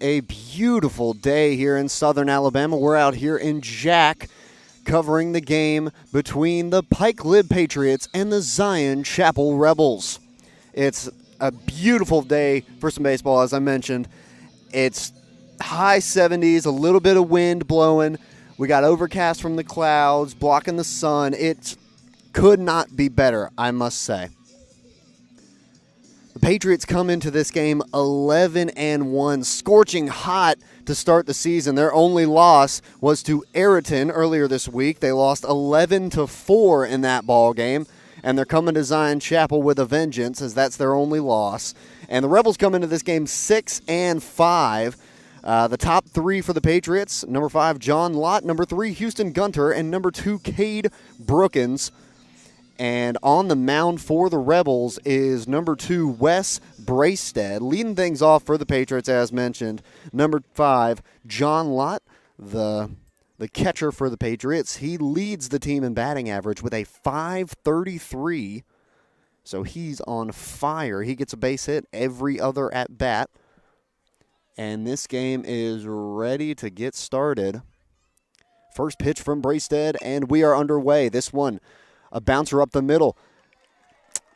A beautiful day here in southern Alabama. We're out here in Jack covering the game between the Pike Lib Patriots and the Zion Chapel Rebels. It's a beautiful day for some baseball, as I mentioned. It's high 70s, a little bit of wind blowing. We got overcast from the clouds, blocking the sun. It could not be better, I must say. The Patriots come into this game 11-1, scorching hot to start the season. Their only loss was to Ayrton earlier this week. They lost 11-4 in that ball game, and they're coming to Zion Chapel with a vengeance, as that's their only loss. And the Rebels come into this game 6-5. The top three for the Patriots: number 5, John Lott; number 3, Houston Gunter; and number 2, Cade Brookins. And on the mound for the Rebels is number 2, Wes Bracestead. Leading things off for the Patriots, as mentioned, number 5, John Lott, the catcher for the Patriots. He leads the team in batting average with a .533. So he's on fire. He gets a base hit every other at bat. And this game is ready to get started. First pitch from Bracestead, and we are underway. This one, a bouncer up the middle.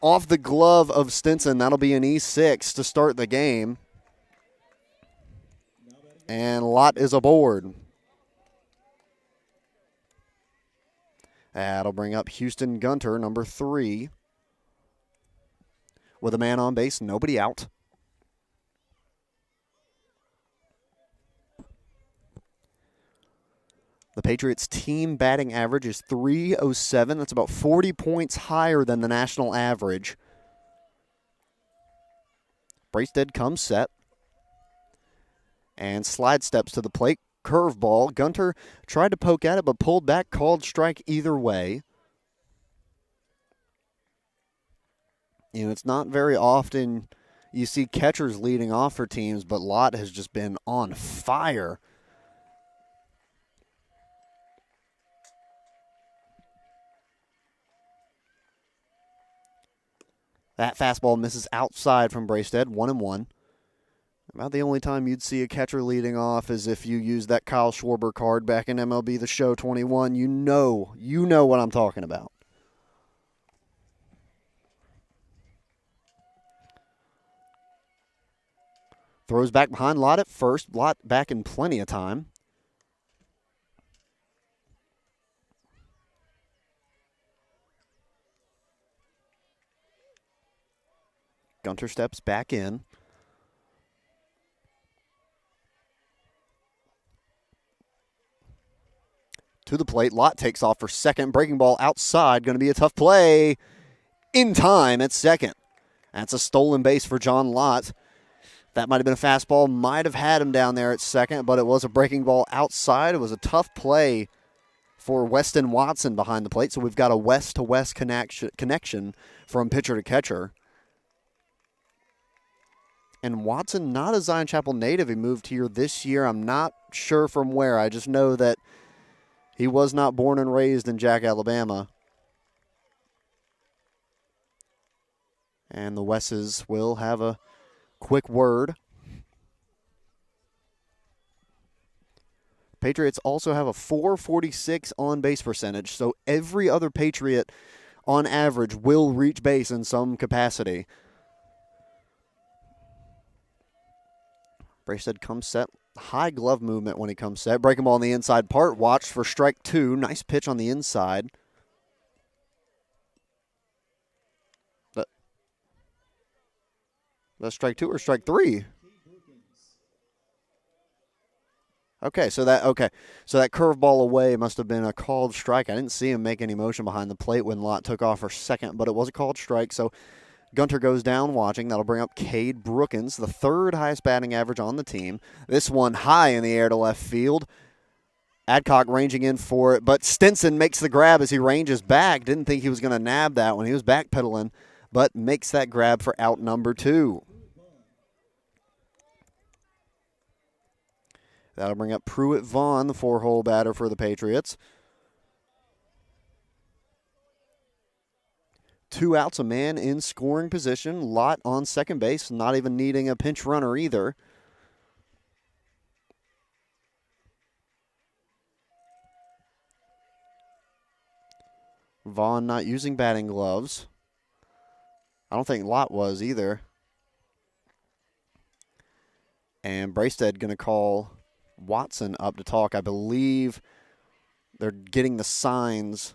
Off the glove of Stinson. That'll be an E6 to start the game. And Lott is aboard. That'll bring up Houston Gunter, number 3. With a man on base, nobody out. The Patriots' team batting average is .307. That's about 40 points higher than the national average. Bracestead comes set and slide steps to the plate. Curveball. Gunter tried to poke at it but pulled back, called strike either way. You know, it's not very often you see catchers leading off for teams, but Lott has just been on fire. That fastball misses outside from Bracestead, 1-1. About the only time you'd see a catcher leading off is if you use that Kyle Schwarber card back in MLB The Show 21. You know what I'm talking about. Throws back behind Lott at first. Lott back in plenty of time. Gunter steps back in. To the plate. Lott takes off for second. Breaking ball outside. Going to be a tough play. In time at second. That's a stolen base for John Lott. That might have been a fastball. Might have had him down there at second, but it was a breaking ball outside. It was a tough play for Weston Watson behind the plate. So we've got a west-to-west connection from pitcher to catcher. And Watson, not a Zion Chapel native. He moved here this year. I'm not sure from where. I just know that he was not born and raised in Jack, Alabama. And the Wesses will have a quick word. Patriots also have a .446 on-base percentage, so every other Patriot on average will reach base in some capacity. Bracestead comes set. High glove movement when he comes set. Breaking ball on the inside part. Watch for strike 2. Nice pitch on the inside. That's strike 2 or strike 3? Okay, so that curveball away must have been a called strike. I didn't see him make any motion behind the plate when Lott took off for second, but it was a called strike. So Gunter goes down watching. That'll bring up Cade Brookins, the third highest batting average on the team. This one high in the air to left field. Adcock ranging in for it, but Stinson makes the grab as he ranges back. Didn't think he was going to nab that when he was backpedaling, but makes that grab for out number 2. That'll bring up Pruitt Vaughn, the 4-hole batter for the Patriots. 2 outs, a man in scoring position. Lott on second base, not even needing a pinch runner either. Vaughn not using batting gloves. I don't think Lott was either. And Braystead going to call Watson up to talk. I believe they're getting the signs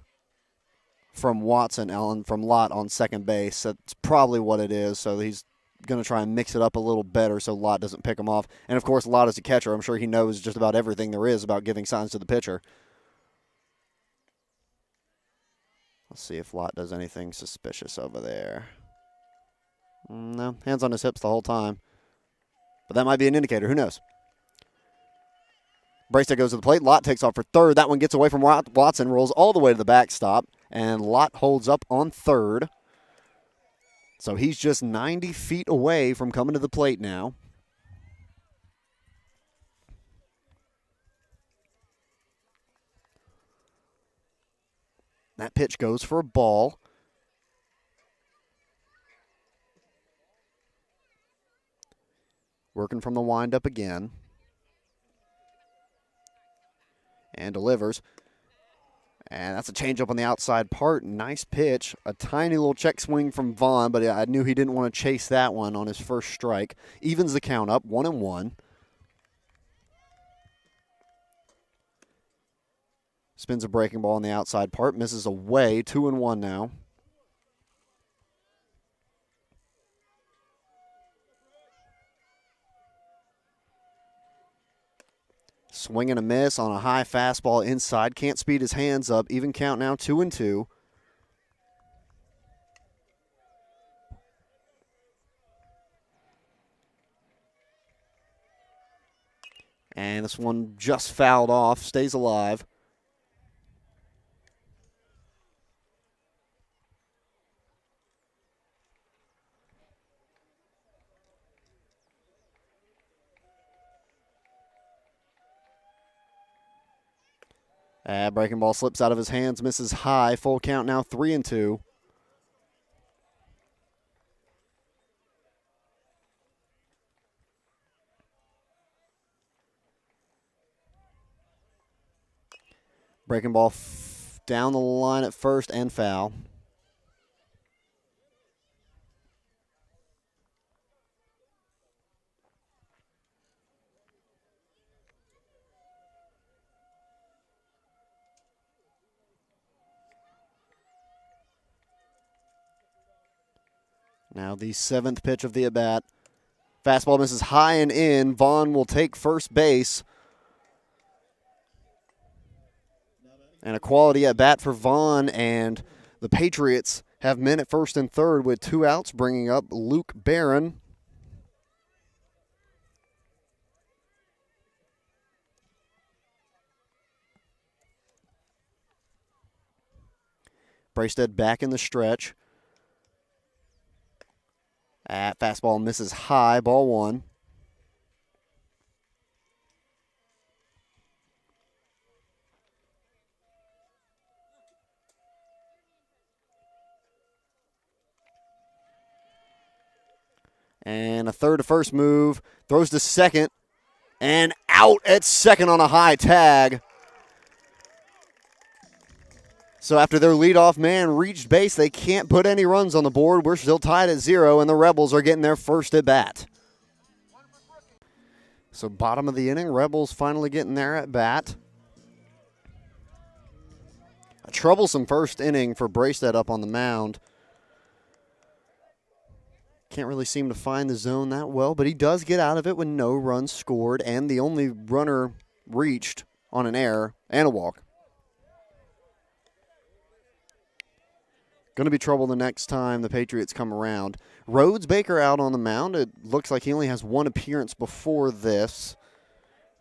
from Watson and from Lott on second base. That's probably what it is. So he's going to try and mix it up a little better so Lott doesn't pick him off. And, of course, Lott is a catcher. I'm sure he knows just about everything there is about giving signs to the pitcher. Let's see if Lott does anything suspicious over there. No, hands on his hips the whole time. But that might be an indicator. Who knows? Braystead goes to the plate. Lott takes off for third. That one gets away from Watson, rolls all the way to the backstop, and Lott holds up on third. So he's just 90 feet away from coming to the plate now. That pitch goes for a ball. Working from the windup again. And delivers. And that's a changeup on the outside part. Nice pitch. A tiny little check swing from Vaughn, but I knew he didn't want to chase that one on his first strike. Evens the count up, 1-1. Spins a breaking ball on the outside part. Misses away, 2-1 now. Swing and a miss on a high fastball inside. Can't speed his hands up. Even count now, 2-2. And this one just fouled off. Stays alive. Breaking ball slips out of his hands, misses high. Full count now, 3-2. Breaking ball down the line at first and foul. Now the seventh pitch of the at-bat. Fastball misses high and in. Vaughn will take first base. And a quality at-bat for Vaughn, and the Patriots have men at first and third with 2 outs, bringing up Luke Barron. Braystead back in the stretch. Fastball misses high, ball 1. And a third to first move, throws to second, and out at second on a high tag. So after their leadoff man reached base, they can't put any runs on the board. We're still tied at 0, and the Rebels are getting their first at bat. So bottom of the inning, Rebels finally getting their at bat. A troublesome first inning for Braystead up on the mound. Can't really seem to find the zone that well, but he does get out of it with no runs scored and the only runner reached on an error and a walk. Going to be trouble the next time the Patriots come around. Rhodes Baker out on the mound. It looks like he only has 1 appearance before this.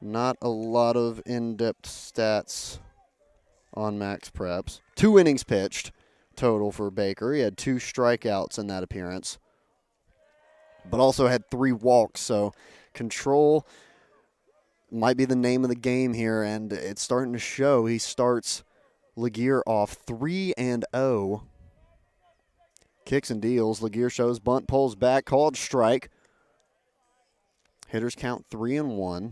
Not a lot of in-depth stats on Max Preps. 2 innings pitched total for Baker. He had 2 strikeouts in that appearance, but also had 3 walks. So control might be the name of the game here, and it's starting to show. He starts Laguerre off 3-0. Kicks and deals. Laguerre shows bunt, pulls back, called strike. Hitters count 3-1.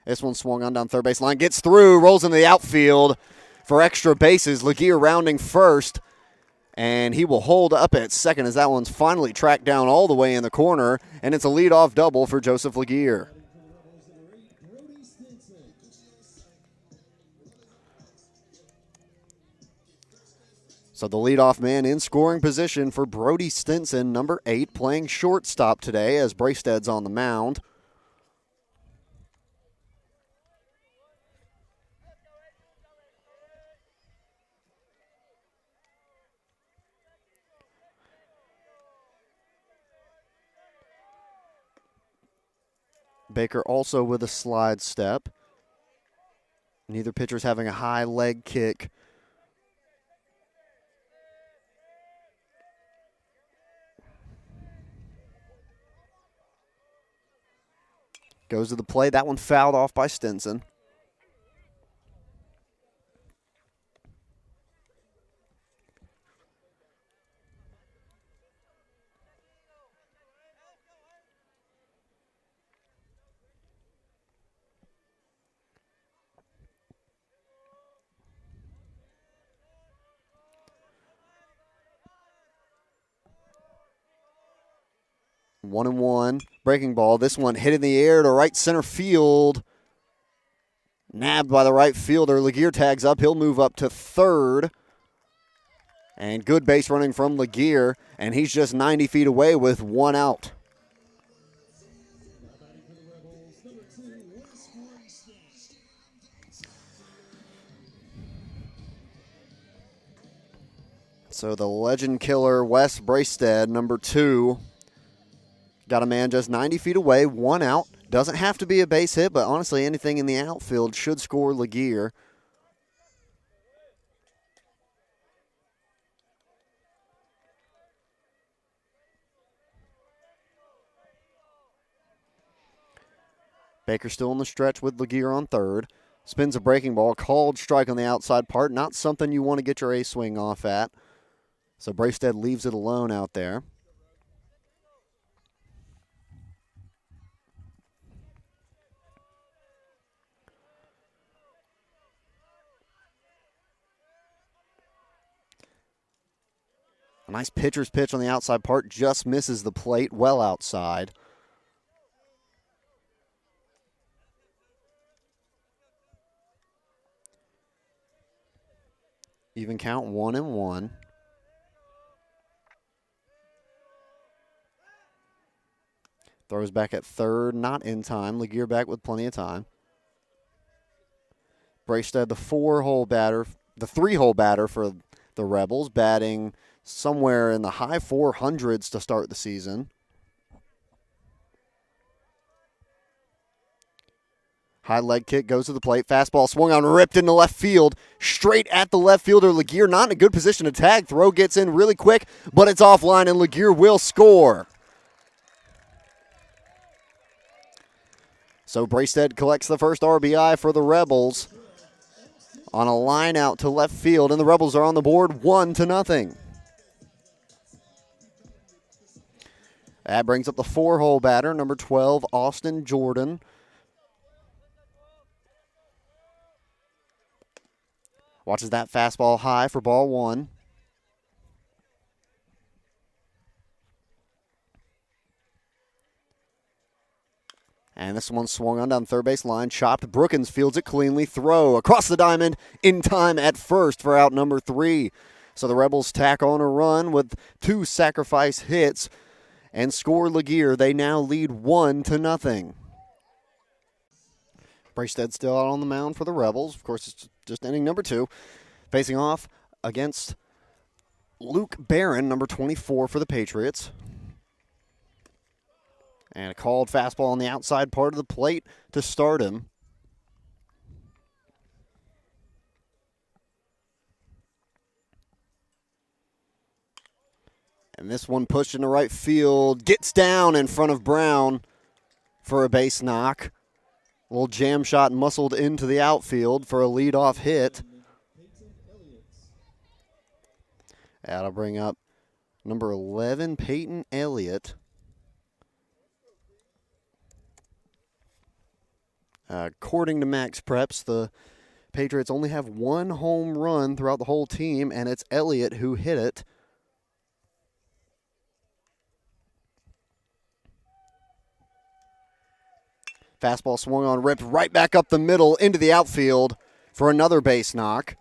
This one swung on down third base line, gets through, rolls into the outfield for extra bases. Laguerre rounding first, and he will hold up at second as that one's finally tracked down all the way in the corner, and it's a leadoff double for Joseph Laguerre. So the leadoff man in scoring position for Brody Stinson, number 8, playing shortstop today as Bracestead's on the mound. Baker also with a slide step. Neither pitcher's having a high leg kick. Goes to the plate. That one fouled off by Stinson. One and one. Breaking ball. This one hit in the air to right center field. Nabbed by the right fielder. Laguerre tags up. He'll move up to third. And good base running from Laguerre. And he's just 90 feet away with one out. So the legend killer, Wes Bracestead, number 2. Got a man just 90 feet away, one out. Doesn't have to be a base hit, but honestly, anything in the outfield should score Laguerre. Baker still in the stretch with Laguerre on third. Spins a breaking ball, called strike on the outside part. Not something you want to get your A swing off at. So Bracestead leaves it alone out there. A nice pitcher's pitch on the outside part, just misses the plate, well outside. Even count, 1-1. Throws back at third, not in time. Laguerre back with plenty of time. Bracestead, the 3-hole batter for the Rebels, batting somewhere in the high 400s to start the season. High leg kick goes to the plate. Fastball swung on, ripped into left field. Straight at the left fielder. Laguerre not in a good position to tag. Throw gets in really quick, but it's offline, and Laguerre will score. So Bracestead collects the first RBI for the Rebels on a line out to left field, and the Rebels are on the board 1-0. That brings up the 4-hole batter, number 12, Austin Jordan. Watches that fastball high for ball 1. And this one swung on down third base line. Chopped. Brookins fields it cleanly. Throw across the diamond in time at first for out number 3. So the Rebels tack on a run with 2 sacrifice hits and score Laguerre. They now lead 1-0. Bracestead still out on the mound for the Rebels. Of course, it's just inning number 2. Facing off against Luke Barron, number 24 for the Patriots. And a called fastball on the outside part of the plate to start him. And this one pushed into right field. Gets down in front of Brown for a base knock. A little jam shot muscled into the outfield for a leadoff hit. That'll bring up number 11, Peyton Elliott. According to Max Preps, the Patriots only have one home run throughout the whole team, and it's Elliott who hit it. Fastball swung on, ripped right back up the middle into the outfield for another base knock.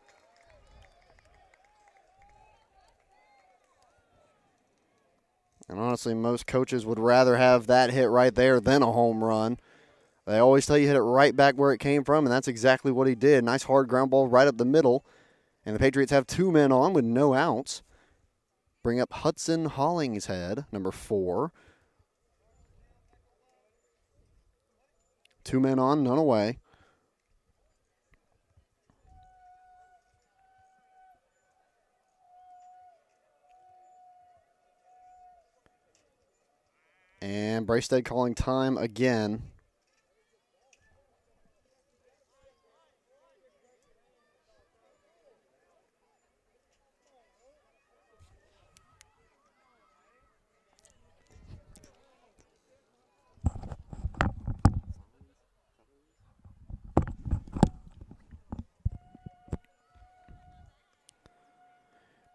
And honestly, most coaches would rather have that hit right there than a home run. They always tell you hit it right back where it came from, and that's exactly what he did. Nice hard ground ball right up the middle. And the Patriots have 2 men on with no outs. Bring up Hudson Hollingshead, number 4. 2 men on, none away. And Bracestead calling time again.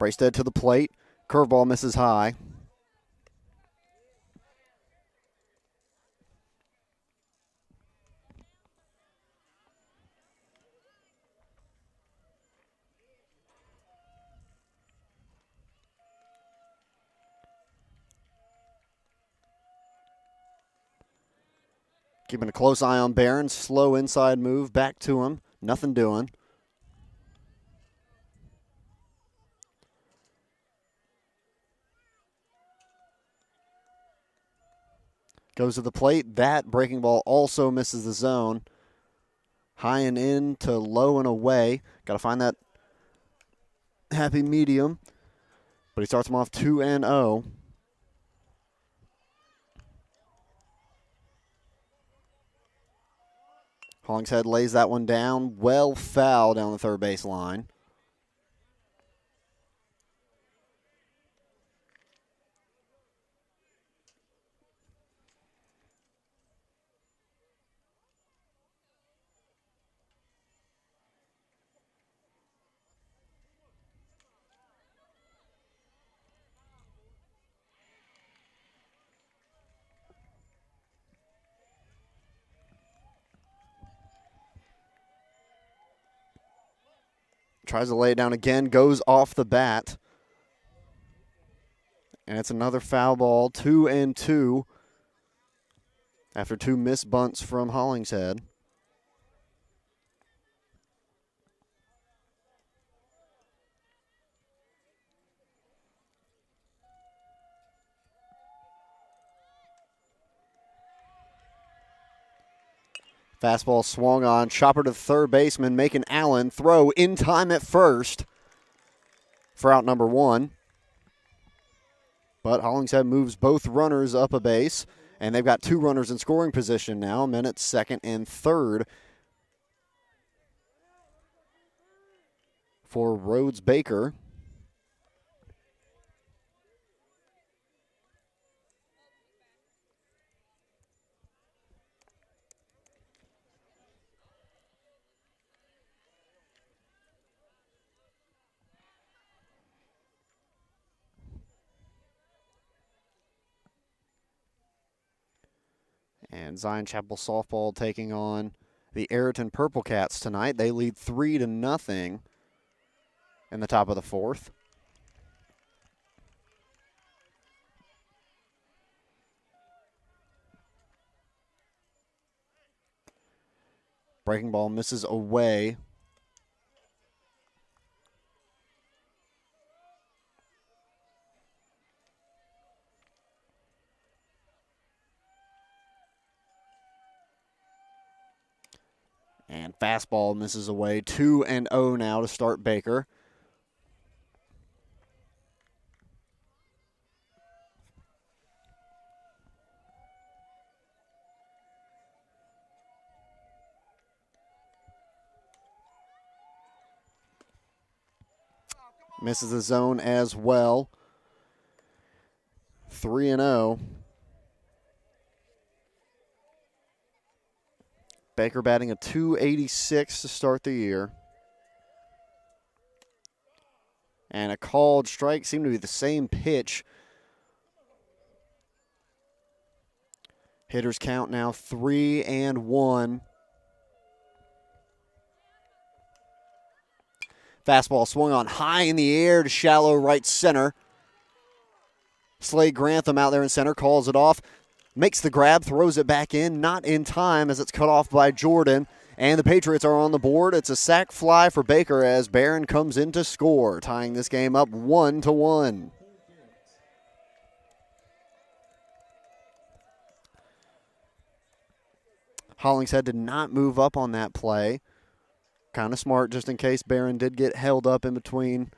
Bracestead to the plate. Curveball misses high. Keeping a close eye on Barron. Slow inside move. Back to him. Nothing doing. Goes to the plate. That breaking ball also misses the zone. High and in to low and away. Got to find that happy medium. But he starts him off 2-0. Hollingshead lays that one down. Well foul down the third base line. Tries to lay it down again, goes off the bat. And it's another foul ball, 2-2 after 2 missed bunts from Hollingshead. Fastball swung on, chopper to third baseman, making Allen throw in time at first for out number 1. But Hollingshead moves both runners up a base, and they've got 2 runners in scoring position now, men at second and third for Rhodes Baker. And Zion Chapel softball taking on the Ayrton Purple Cats tonight. They lead 3-0 in the top of the 4th. Breaking ball misses away. And fastball misses away. 2-0 now to start Baker. Misses the zone as well. 3-0. Baker batting a .286 to start the year. And a called strike, seemed to be the same pitch. Hitters count now 3-1. Fastball swung on high in the air to shallow right center. Slade Grantham out there in center, calls it off, makes the grab, throws it back in, not in time as it's cut off by Jordan. And the Patriots are on the board. It's a sac fly for Baker as Barron comes in to score, tying this game up 1-1. Hollingshead did not move up on that play. Kind of smart just in case Barron did get held up in between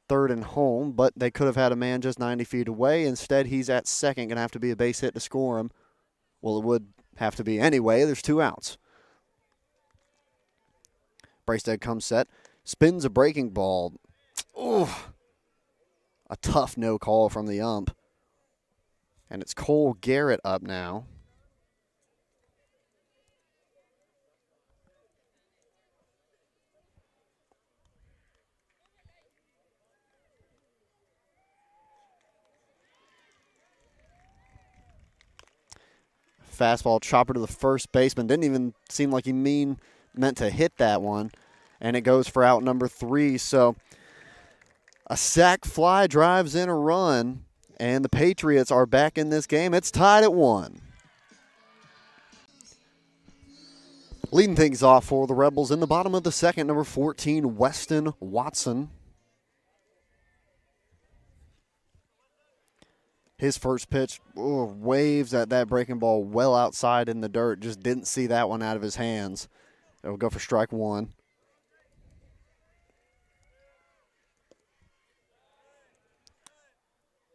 third and home, but they could have had a man just 90 feet away. Instead, he's at second, going to have to be a base hit to score him. Well, it would have to be anyway. There's 2 outs. Bracestead comes set, spins a breaking ball. Ooh, a tough no call from the ump. And it's Cole Garrett up now. Fastball chopper to the first baseman. Didn't even seem like he meant to hit that one. And it goes for out number 3. So a sac fly drives in a run. And the Patriots are back in this game. It's tied at 1. Leading things off for the Rebels in the bottom of the second, number 14, Weston Watson. His first pitch waves at that breaking ball well outside in the dirt. Just didn't see that one out of his hands. It'll go for strike 1.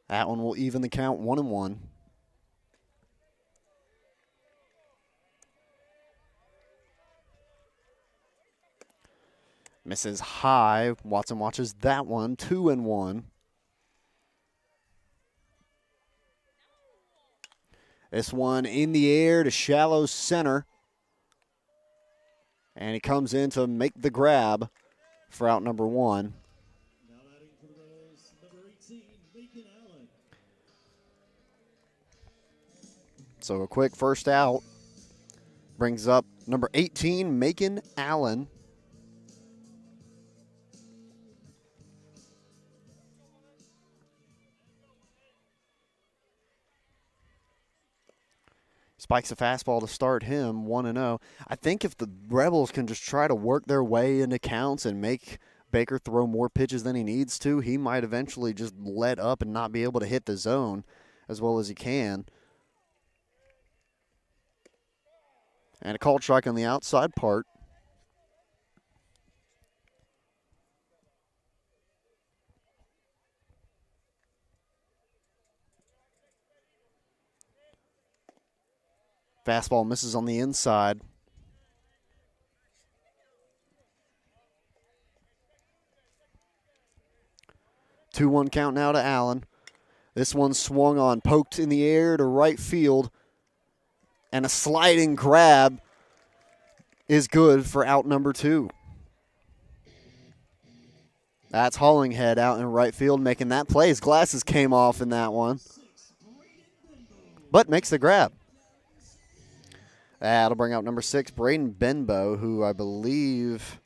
That one will even the count 1-1. Misses high. Watson watches that one. 2-1. This one in the air to shallow center. And he comes in to make the grab for out number 1. So a quick first out brings up number 18, Macon Allen. Spikes a fastball to start him, 1-0. I think if the Rebels can just try to work their way into counts and make Baker throw more pitches than he needs to, he might eventually just let up and not be able to hit the zone as well as he can. And a called strike on the outside part. Fastball misses on the inside. Two 2-1 count now to Allen. This one swung on, poked in the air to right field. And a sliding grab is good for out number 2. That's Hollinghead out in right field making that play. His glasses came off in that one. But makes the grab. That'll bring out number 6, Braden Benbow, who I believe,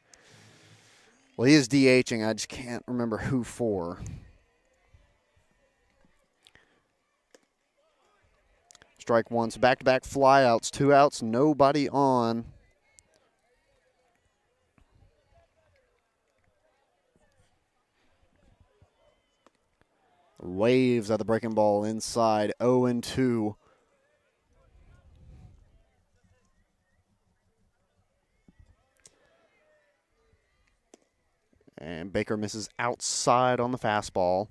well, he is DHing. I just can't remember who for. Strike 1. So back-to-back flyouts, 2 outs, nobody on. Waves at the breaking ball inside, 0-2. And Baker misses outside on the fastball.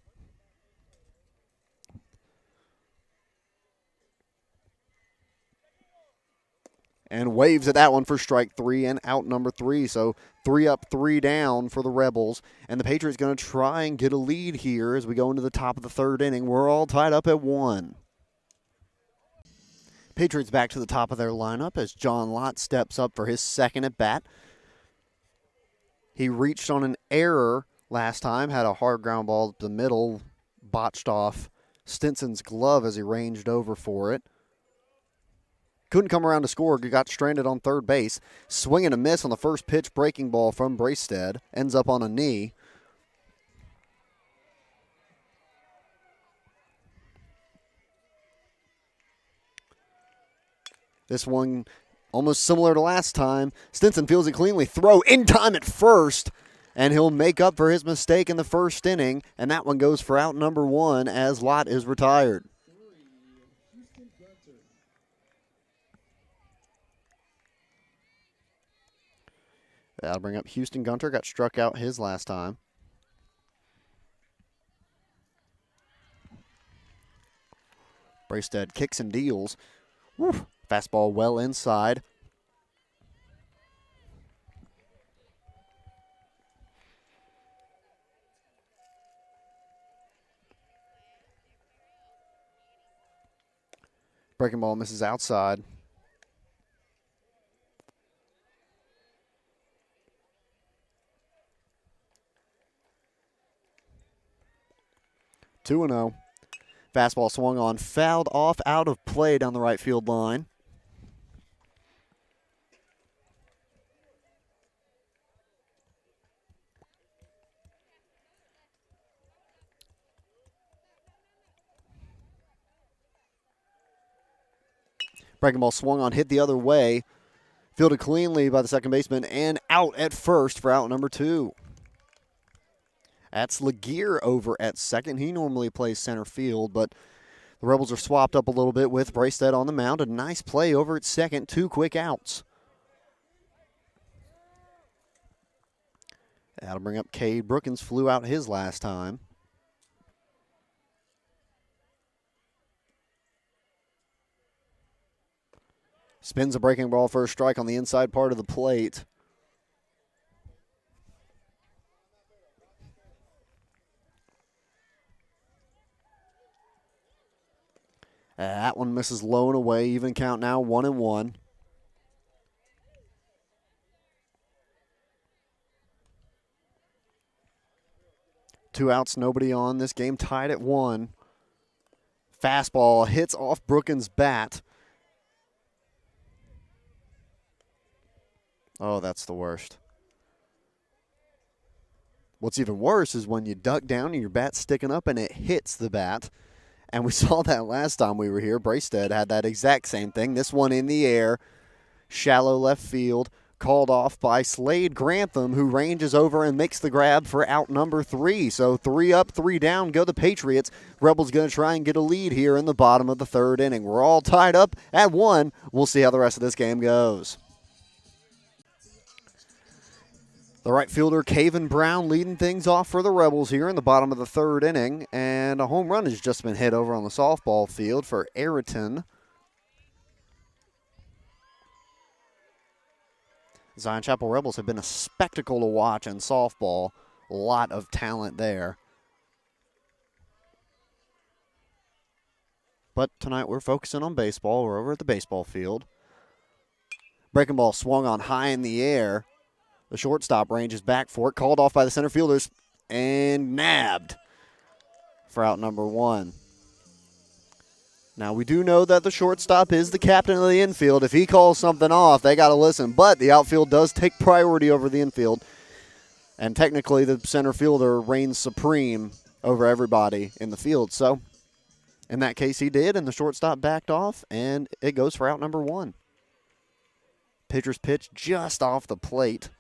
And waves at that one for strike 3 and out number 3. So 3 up, 3 down for the Rebels. And the Patriots going to try and get a lead here as we go into the top of the 3rd inning. We're all tied up at 1. Patriots back to the top of their lineup as John Lott steps up for his second at bat. He reached on an error last time, had a hard ground ball up the middle, botched off Stinson's glove as he ranged over for it. Couldn't come around to score, got stranded on third base. Swing and a miss on the first pitch, breaking ball from Bracestead. Ends up on a knee. This one almost similar to last time. Stinson fields it cleanly. Throw in time at first, and he'll make up for his mistake in the first inning, and that one goes for out number 1 as Lott is retired. That'll bring up Houston Gunter. Got struck out his last time. Bracestead kicks and deals. Woo. Fastball well inside. Breaking ball misses outside. Two 2-0. Fastball swung on, fouled off out of play down the right field line. Breaking ball swung on, hit the other way. Fielded cleanly by the second baseman and out at first for out number 2. That's Laguerre over at second. He normally plays center field, but the Rebels are swapped up a little bit with Bracestead on the mound. A nice play over at second. 2 quick outs. That'll bring up Cade Brookins. Flew out his last time. Spins a breaking ball for a strike on the inside part of the plate. That one misses low and away. Even count now, 1-1. Two outs, nobody on. This game tied at 1. Fastball hits off Brookins' bat. Oh, that's the worst. What's even worse is when you duck down and your bat's sticking up and it hits the bat. And we saw that last time we were here. Bracestead had that exact same thing. This one in the air, shallow left field, called off by Slade Grantham, who ranges over and makes the grab for out number 3. So 3 up, 3 down, go the Patriots. Rebels going to try and get a lead here in the bottom of the third inning. We're all tied up at 1. We'll see how the rest of this game goes. The right fielder, Caven Brown, leading things off for the Rebels here in the bottom of the third inning. And a home run has just been hit over on the softball field for Ayrton. Zion Chapel Rebels have been a spectacle to watch in softball. A lot of talent there. But tonight we're focusing on baseball. We're over at the baseball field. Breaking ball swung on high in the air. The shortstop ranges back for it. Called off by the center fielders and nabbed for out number 1. Now, we do know that the shortstop is the captain of the infield. If he calls something off, they got to listen. But the outfield does take priority over the infield. And technically, the center fielder reigns supreme over everybody in the field. So, in that case, he did, and the shortstop backed off, and it goes for out number 1. Pitcher's pitch just off the plate.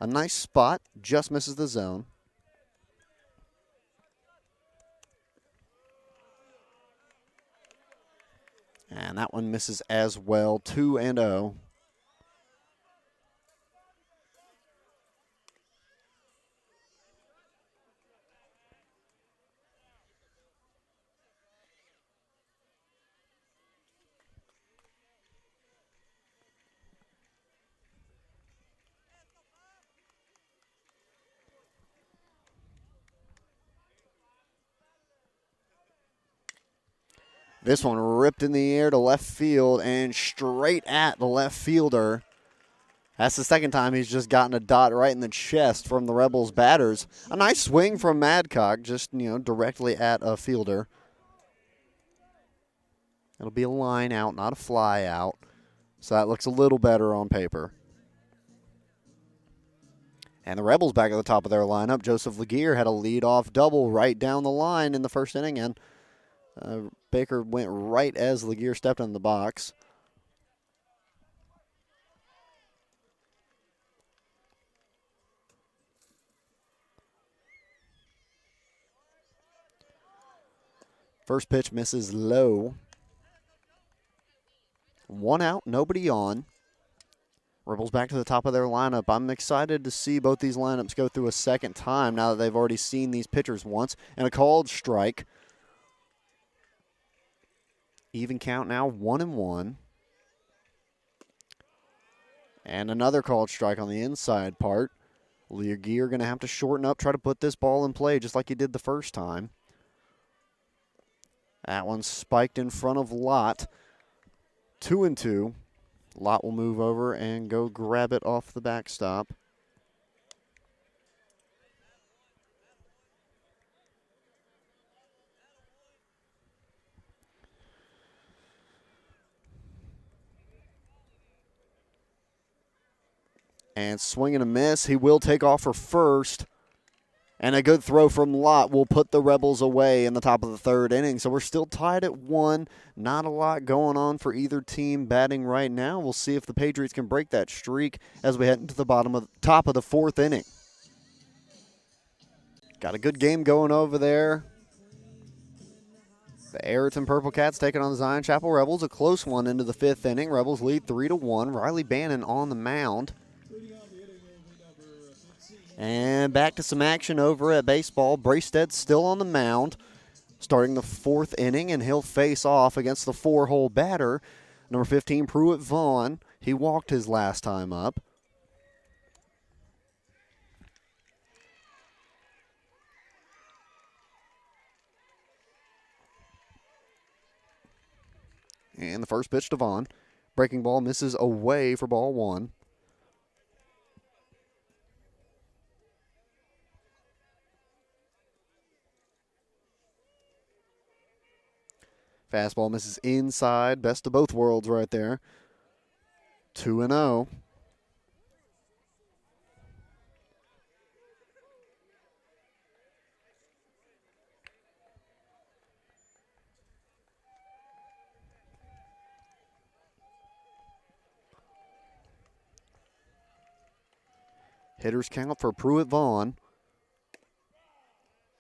A nice spot, just misses the zone. And that one misses as well, 2-0. This one ripped in the air to left field and straight at the left fielder. That's the second time he's just gotten a dot right in the chest from the Rebels batters. A nice swing from Madcock, just, directly at a fielder. It'll be a line out, not a fly out. So that looks a little better on paper. And the Rebels back at the top of their lineup. Joseph Laguerre had a leadoff double right down the line in the first inning, and Baker went right as Laguerre stepped in the box. First pitch misses low. 1 out, nobody on. Rebels back to the top of their lineup. I'm excited to see both these lineups go through a second time now that they've already seen these pitchers once. And a called strike. Even count now, 1-1. And another called strike on the inside part. Laguerre going to have to shorten up, try to put this ball in play just like he did the first time. That one spiked in front of Lott. 2-2. Lott will move over and go grab it off the backstop. And swing and a miss. He will take off for first. And a good throw from Lott will put the Rebels away in the top of the third inning. So we're still tied at 1. Not a lot going on for either team batting right now. We'll see if the Patriots can break that streak as we head into the top of the fourth inning. Got a good game going over there. The Ayrton Purple Cats taking on the Zion Chapel Rebels. A close one into the fifth inning. Rebels lead 3-1. Riley Bannon on the mound. And back to some action over at baseball. Braystead's still on the mound, starting the fourth inning, and he'll face off against the 4-hole batter, number 15, Pruitt Vaughn. He walked his last time up. And the first pitch to Vaughn. Breaking ball misses away for ball 1. Fastball misses inside. Best of both worlds right there. 2-0. Hitters count for Pruitt Vaughn.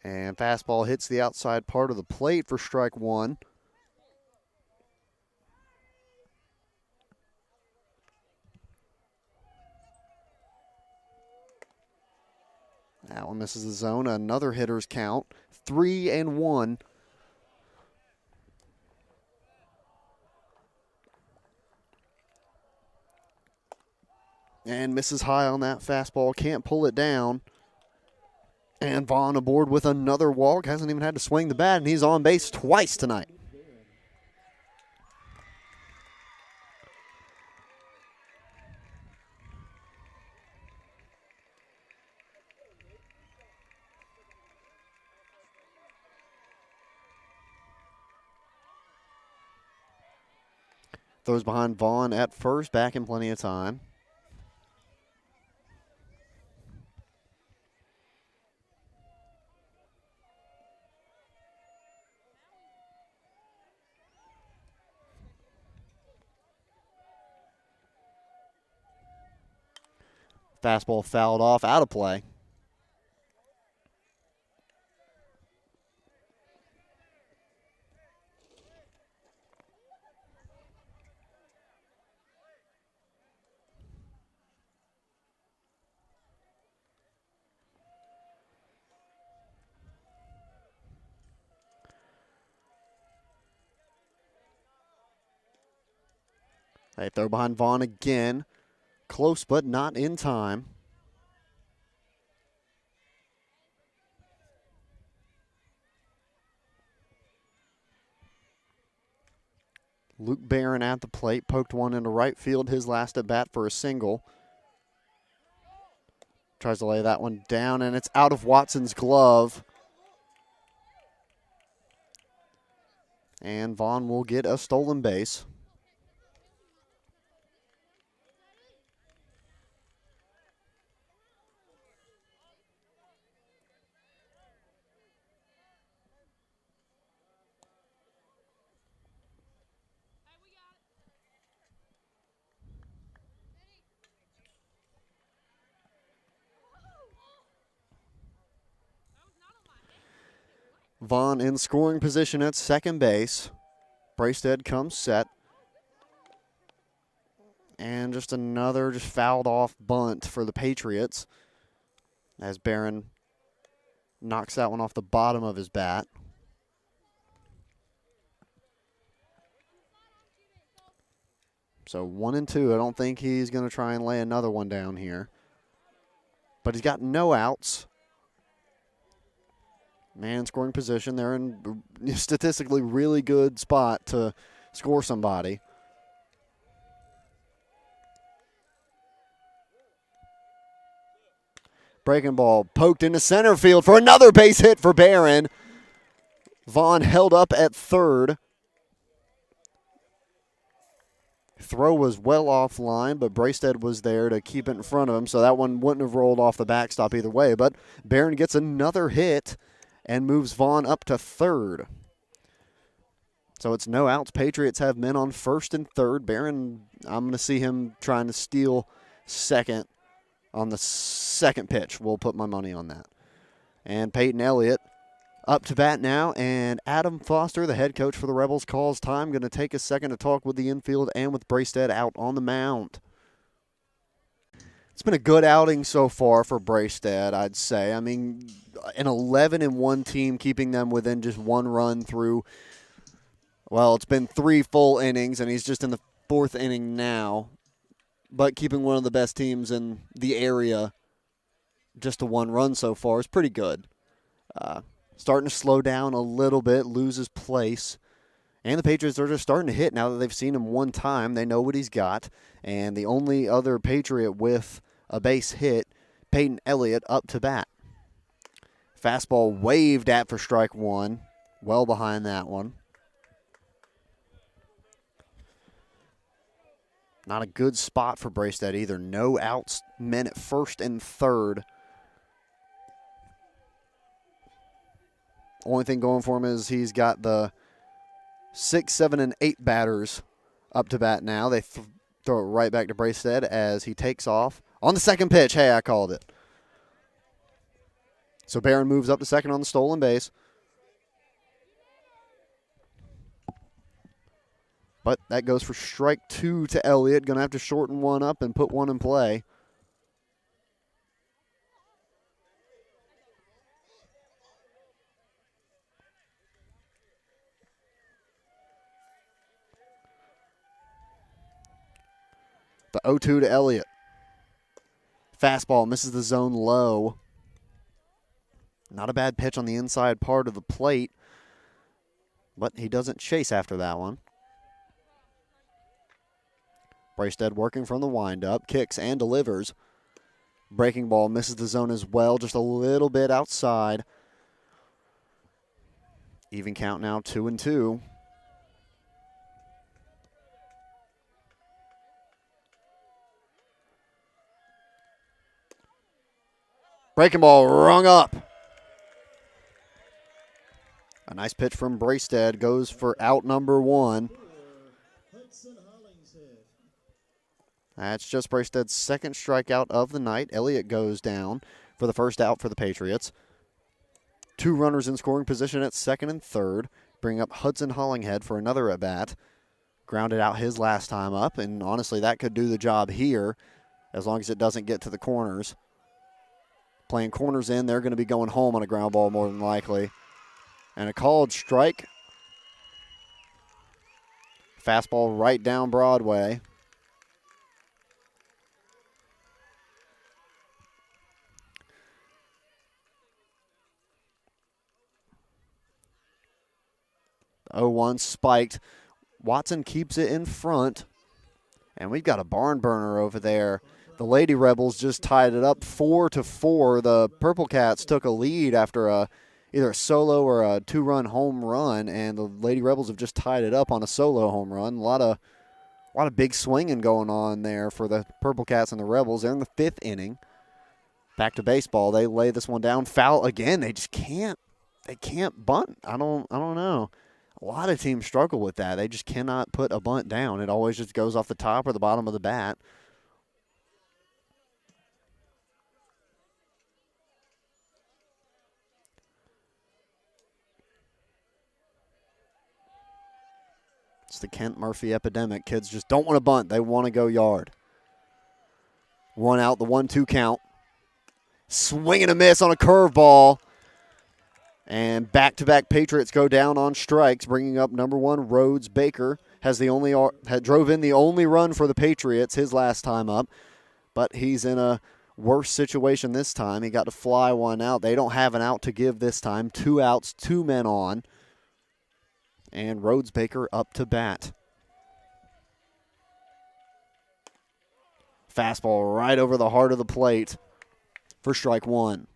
And fastball hits the outside part of the plate for strike 1. That one misses the zone. Another hitter's count. 3-1. And misses high on that fastball. Can't pull it down. And Vaughn aboard with another walk. Hasn't even had to swing the bat, and he's on base twice tonight. Throws behind Vaughn at first, back in plenty of time. Fastball fouled off, out of play. They throw behind Vaughn again. Close, but not in time. Luke Barron at the plate, poked one into right field, his last at bat for a single. Tries to lay that one down, and it's out of Watson's glove. And Vaughn will get a stolen base. Vaughn in scoring position at second base. Bracestead comes set. And just another fouled off bunt for the Patriots as Barron knocks that one off the bottom of his bat. So 1-2. I don't think he's going to try and lay another one down here. But he's got no outs. Man in scoring position. They're in a statistically really good spot to score somebody. Breaking ball poked into center field for another base hit for Barron. Vaughn held up at third. Throw was well offline, but Bracestead was there to keep it in front of him, so that one wouldn't have rolled off the backstop either way. But Barron gets another hit and moves Vaughn up to third. So it's no outs. Patriots have men on first and third. Barron, I'm going to see him trying to steal second on the second pitch. We'll put my money on that. And Peyton Elliott up to bat now, and Adam Foster, the head coach for the Rebels, calls time. Going to take a second to talk with the infield and with Bracestead out on the mound. It's been a good outing so far for Bracestead, I'd say. I mean, an 11-1 team, keeping them within just one run through, well, it's been 3 full innings, and he's just in the 4th inning now. But keeping one of the best teams in the area just to 1 run so far is pretty good. Starting to slow down a little bit, loses place. And the Patriots are just starting to hit now that they've seen him one time. They know what he's got. And the only other Patriot with a base hit, Peyton Elliott, up to bat. Fastball waved at for strike one. Well behind that one. Not a good spot for Bracestead either. No outs, men at first and third. Only thing going for him is he's got the 6, 7, and 8 batters up to bat now. They throw it right back to Bracestead as he takes off. On the second pitch, hey, I called it. So Barron moves up to second on the stolen base. But that goes for strike 2 to Elliott. Going to have to shorten one up and put one in play. The 0-2 to Elliott. Fastball misses the zone low. Not a bad pitch on the inside part of the plate. But he doesn't chase after that one. Bracestead working from the windup. Kicks and delivers. Breaking ball misses the zone as well. Just a little bit outside. Even count now, 2-2. Breaking ball rung up. A nice pitch from Bracestead goes for out number 1. That's just Bracestead's second strikeout of the night. Elliott goes down for the first out for the Patriots. 2 runners in scoring position at second and third. Bring up Hudson Hollinghead for another at-bat. Grounded out his last time up, and honestly, that could do the job here as long as it doesn't get to the corners. Playing corners in, they're going to be going home on a ground ball more than likely. And a called strike. Fastball right down Broadway. The 0-1 spiked. Watson keeps it in front. And we've got a barn burner over there. The Lady Rebels just tied it up 4-4. The Purple Cats took a lead after either a solo or a 2-run home run, and the Lady Rebels have just tied it up on a solo home run. A lot of big swinging going on there for the Purple Cats and the Rebels. They're in the 5th inning. Back to baseball. They lay this one down. Foul again. They just can't. They can't bunt. I don't know. A lot of teams struggle with that. They just cannot put a bunt down. It always just goes off the top or the bottom of the bat. It's the Kent Murphy epidemic. Kids just don't want to bunt. They want to go yard. 1 out, the 1-2 count. Swing and a miss on a curveball. And back-to-back Patriots go down on strikes, bringing up number 1, Rhodes Baker. Drove in the only run for the Patriots his last time up. But he's in a worse situation this time. He got to fly one out. They don't have an out to give this time. 2 outs, 2 men on. And Rhodes Baker up to bat. Fastball right over the heart of the plate for strike 1.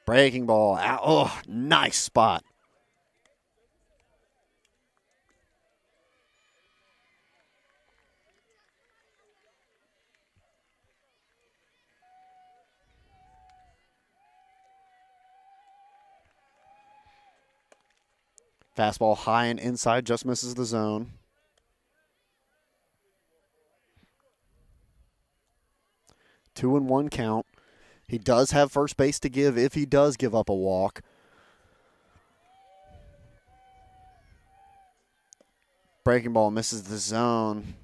Breaking ball out. Oh, nice spot. Fastball high and inside, just misses the zone. Two and one count. He does have first base to give if he does give up a walk. Breaking ball misses the zone.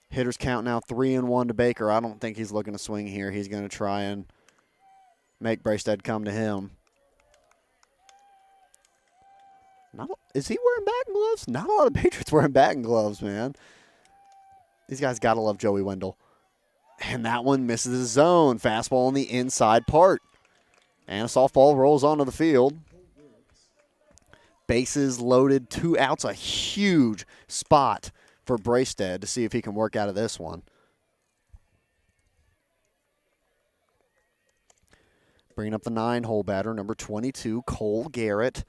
Hitters count now 3-1 to Baker. I don't think he's looking to swing here. He's going to try and make Braystead come to him. Is he wearing batting gloves? Not a lot of Patriots wearing batting gloves, man. These guys got to love Joey Wendell. And that one misses the zone. Fastball on the inside part. And a softball rolls onto the field. Bases loaded, 2 outs. A huge spot for Braystead to see if he can work out of this one. Bringing up the 9-hole batter, number 22, Cole Garrett.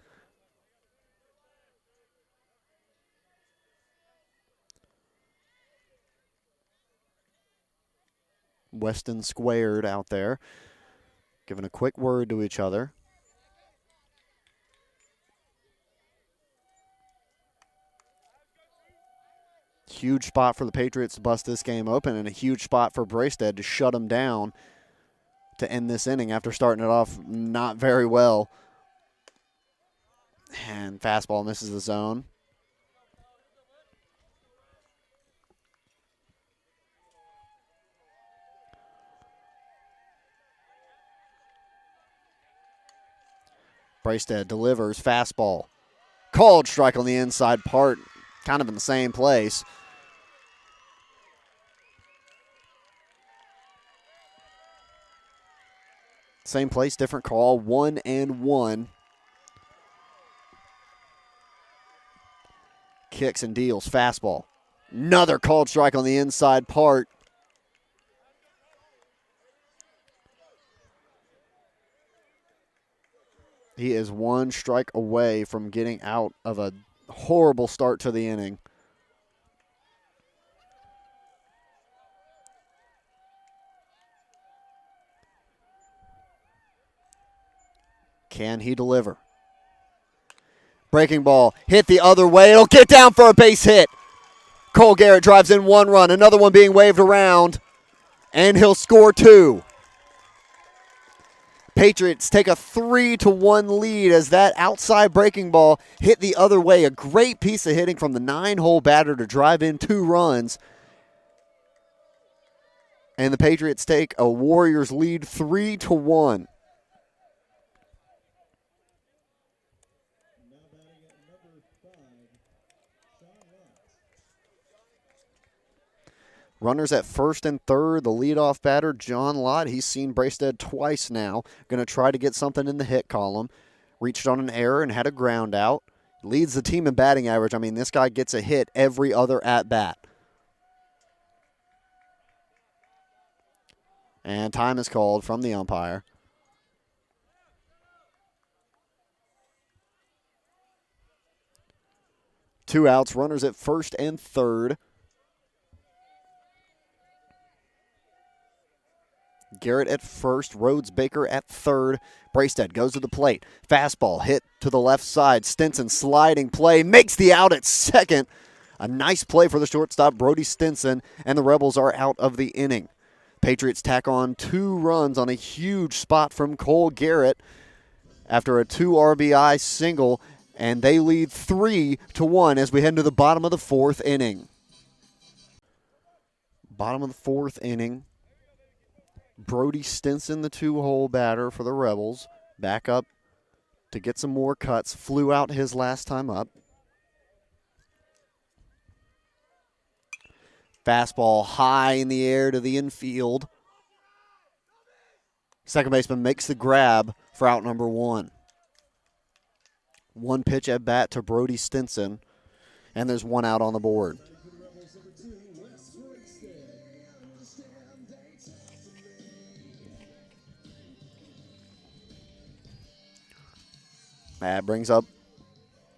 Weston squared out there, giving a quick word to each other. Huge spot for the Patriots to bust this game open, and a huge spot for Braystead to shut them down to end this inning after starting it off not very well. And fastball misses the zone. Braystead delivers, fastball. Called strike on the inside part, kind of in the same place. Same place, different call, 1-1. Kicks and deals, fastball. Another called strike on the inside part. He is 1 strike away from getting out of a horrible start to the inning. Can he deliver? Breaking ball, hit the other way. It'll get down for a base hit. Cole Garrett drives in 1 run, another one being waved around, and he'll score 2. Patriots take a 3-1 lead as that outside breaking ball hit the other way. A great piece of hitting from the 9-hole batter to drive in 2 runs. And the Patriots take a Warriors lead 3-1. Runners at first and third. The leadoff batter, John Lott, he's seen Bracestead twice now. Going to try to get something in the hit column. Reached on an error and had a ground out. Leads the team in batting average. I mean, this guy gets a hit every other at-bat. And time is called from the umpire. Two outs, runners at first and third. Garrett at first, Rhodes Baker at third. Bracestead goes to the plate. Fastball hit to the left side. Stinson sliding play, makes the out at second. A nice play for the shortstop, Brody Stinson, and the Rebels are out of the inning. Patriots tack on 2 runs on a huge spot from Cole Garrett after a 2 RBI single, and they lead 3-1 as we head into the bottom of the 4th inning. Bottom of the 4th inning. Brody Stinson, the 2-hole batter for the Rebels, back up to get some more cuts. Flew out his last time up. Fastball high in the air to the infield. Second baseman makes the grab for out number 1. 1 pitch at bat to Brody Stinson, and there's 1 out on the board. That brings up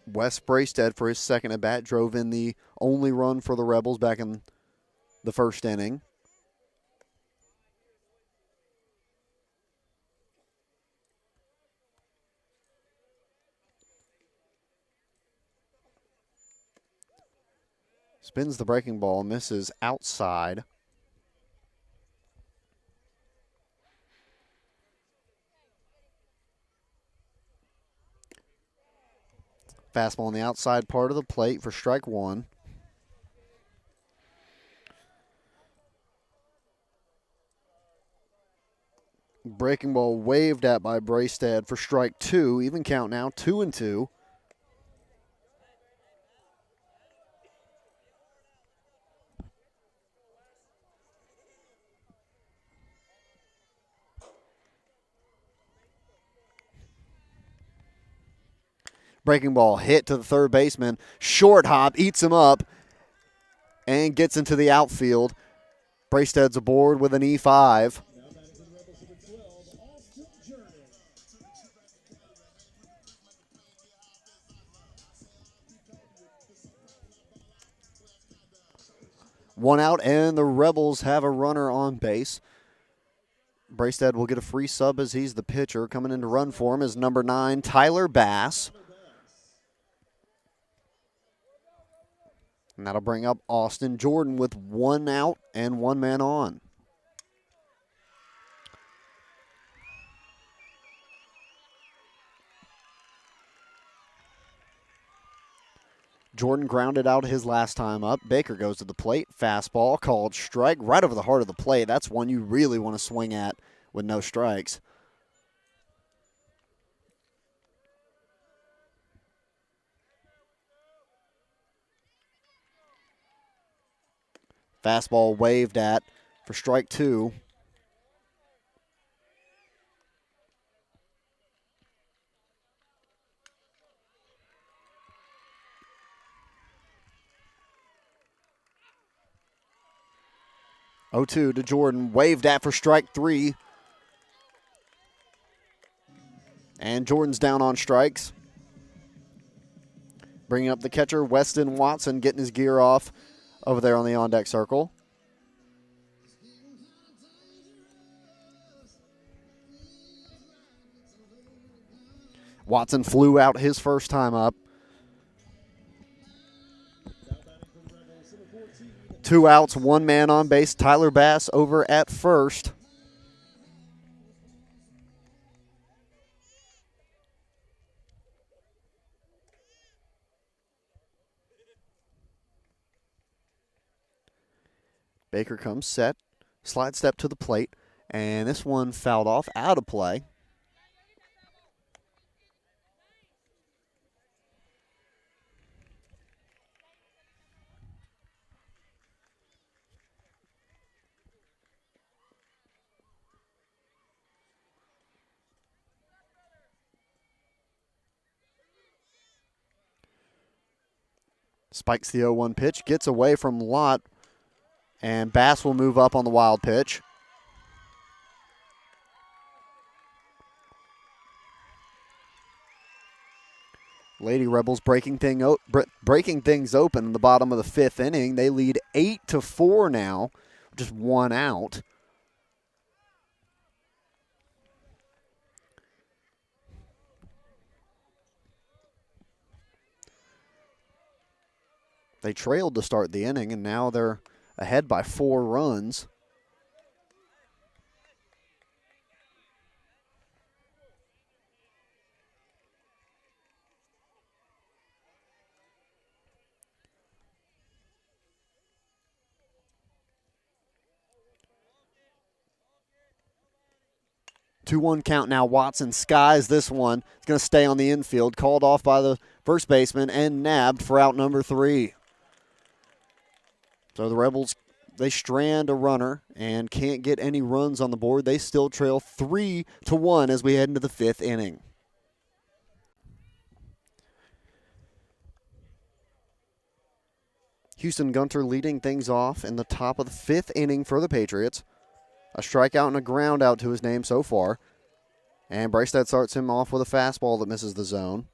Wes Bracestead for his second at bat. Drove in the only run for the Rebels back in the first inning. Spins the breaking ball, misses outside. Fastball on the outside part of the plate for strike 1. Breaking ball waved at by Bracestead for strike 2. Even count now, 2-2. Breaking ball hit to the third baseman. Short hop, eats him up, and gets into the outfield. Bracestead's aboard with an E5. One out, and the Rebels have a runner on base. Bracestead will get a free sub as he's the pitcher. Coming in to run for him is number 9, Tyler Bass. And that'll bring up Austin Jordan with 1 out and 1 man on. Jordan grounded out his last time up. Baker goes to the plate. Fastball called strike right over the heart of the plate. That's one you really want to swing at with no strikes. Fastball waved at for strike 2. Oh, 2 to Jordan, waved at for strike 3. And Jordan's down on strikes. Bringing up the catcher, Weston Watson, getting his gear off over there on the on-deck circle. Watson flew out his first time up. 2 outs, 1 man on base. Tyler Bass over at first. Baker comes set, slide step to the plate, and this one fouled off, out of play. Spikes the 0-1 pitch, gets away from Lott, and Bass will move up on the wild pitch. Lady Rebels breaking things open in the bottom of the 5th inning. They lead 8-4 now, just 1 out. They trailed to start the inning, and now they're ahead by 4 runs. Two-one count now. Watson skies this one. It's going to stay on the infield. Called off by the first baseman and nabbed for out number 3. So the Rebels, they strand a runner and can't get any runs on the board. They still trail 3-1 as we head into the 5th inning. Houston Gunter leading things off in the top of the 5th inning for the Patriots. A strikeout and a ground out to his name so far. And Bracestead starts him off with a fastball that misses the zone.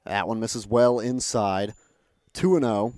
That one misses well inside. 2-0.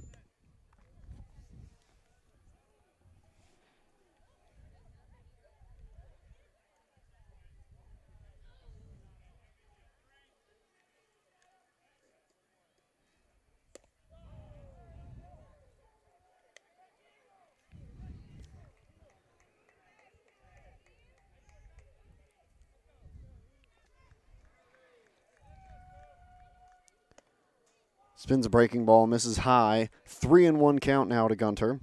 Spins a breaking ball, misses high. 3-1 count now to Gunter.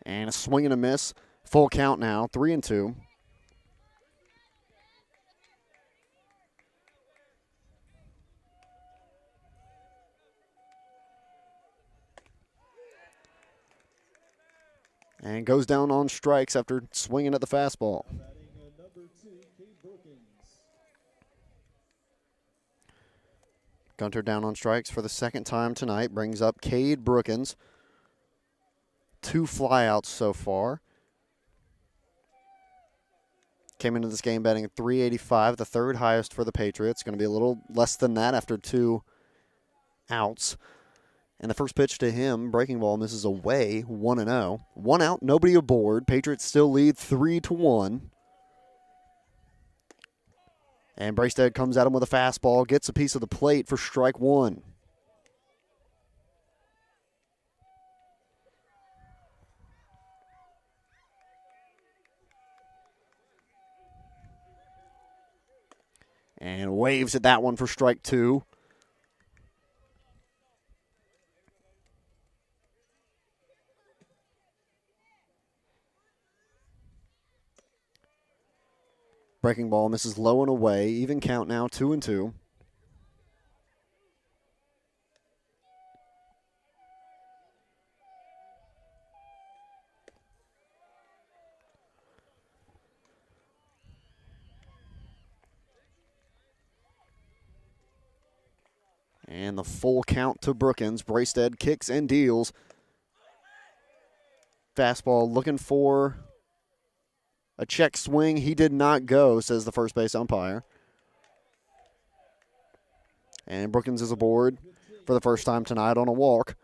And a swing and a miss. Full count now, 3-2. And goes down on strikes after swinging at the fastball. Gunter down on strikes for the second time tonight. Brings up Cade Brookins. 2 flyouts so far. Came into this game batting at .385, the 3rd highest for the Patriots. Going to be a little less than that after 2 outs. And the first pitch to him, breaking ball, misses away, 1-0. 1 out, nobody aboard. Patriots still lead 3-1. And Bracestead comes at him with a fastball, gets a piece of the plate for strike 1. And waves at that one for strike 2. Breaking ball misses low and away. Even count now, 2-2. And the full count to Brookins. Bracestead kicks and deals. Fastball looking for a check swing. He did not go, says the first base umpire. And Brookins is aboard for the first time tonight on a walk.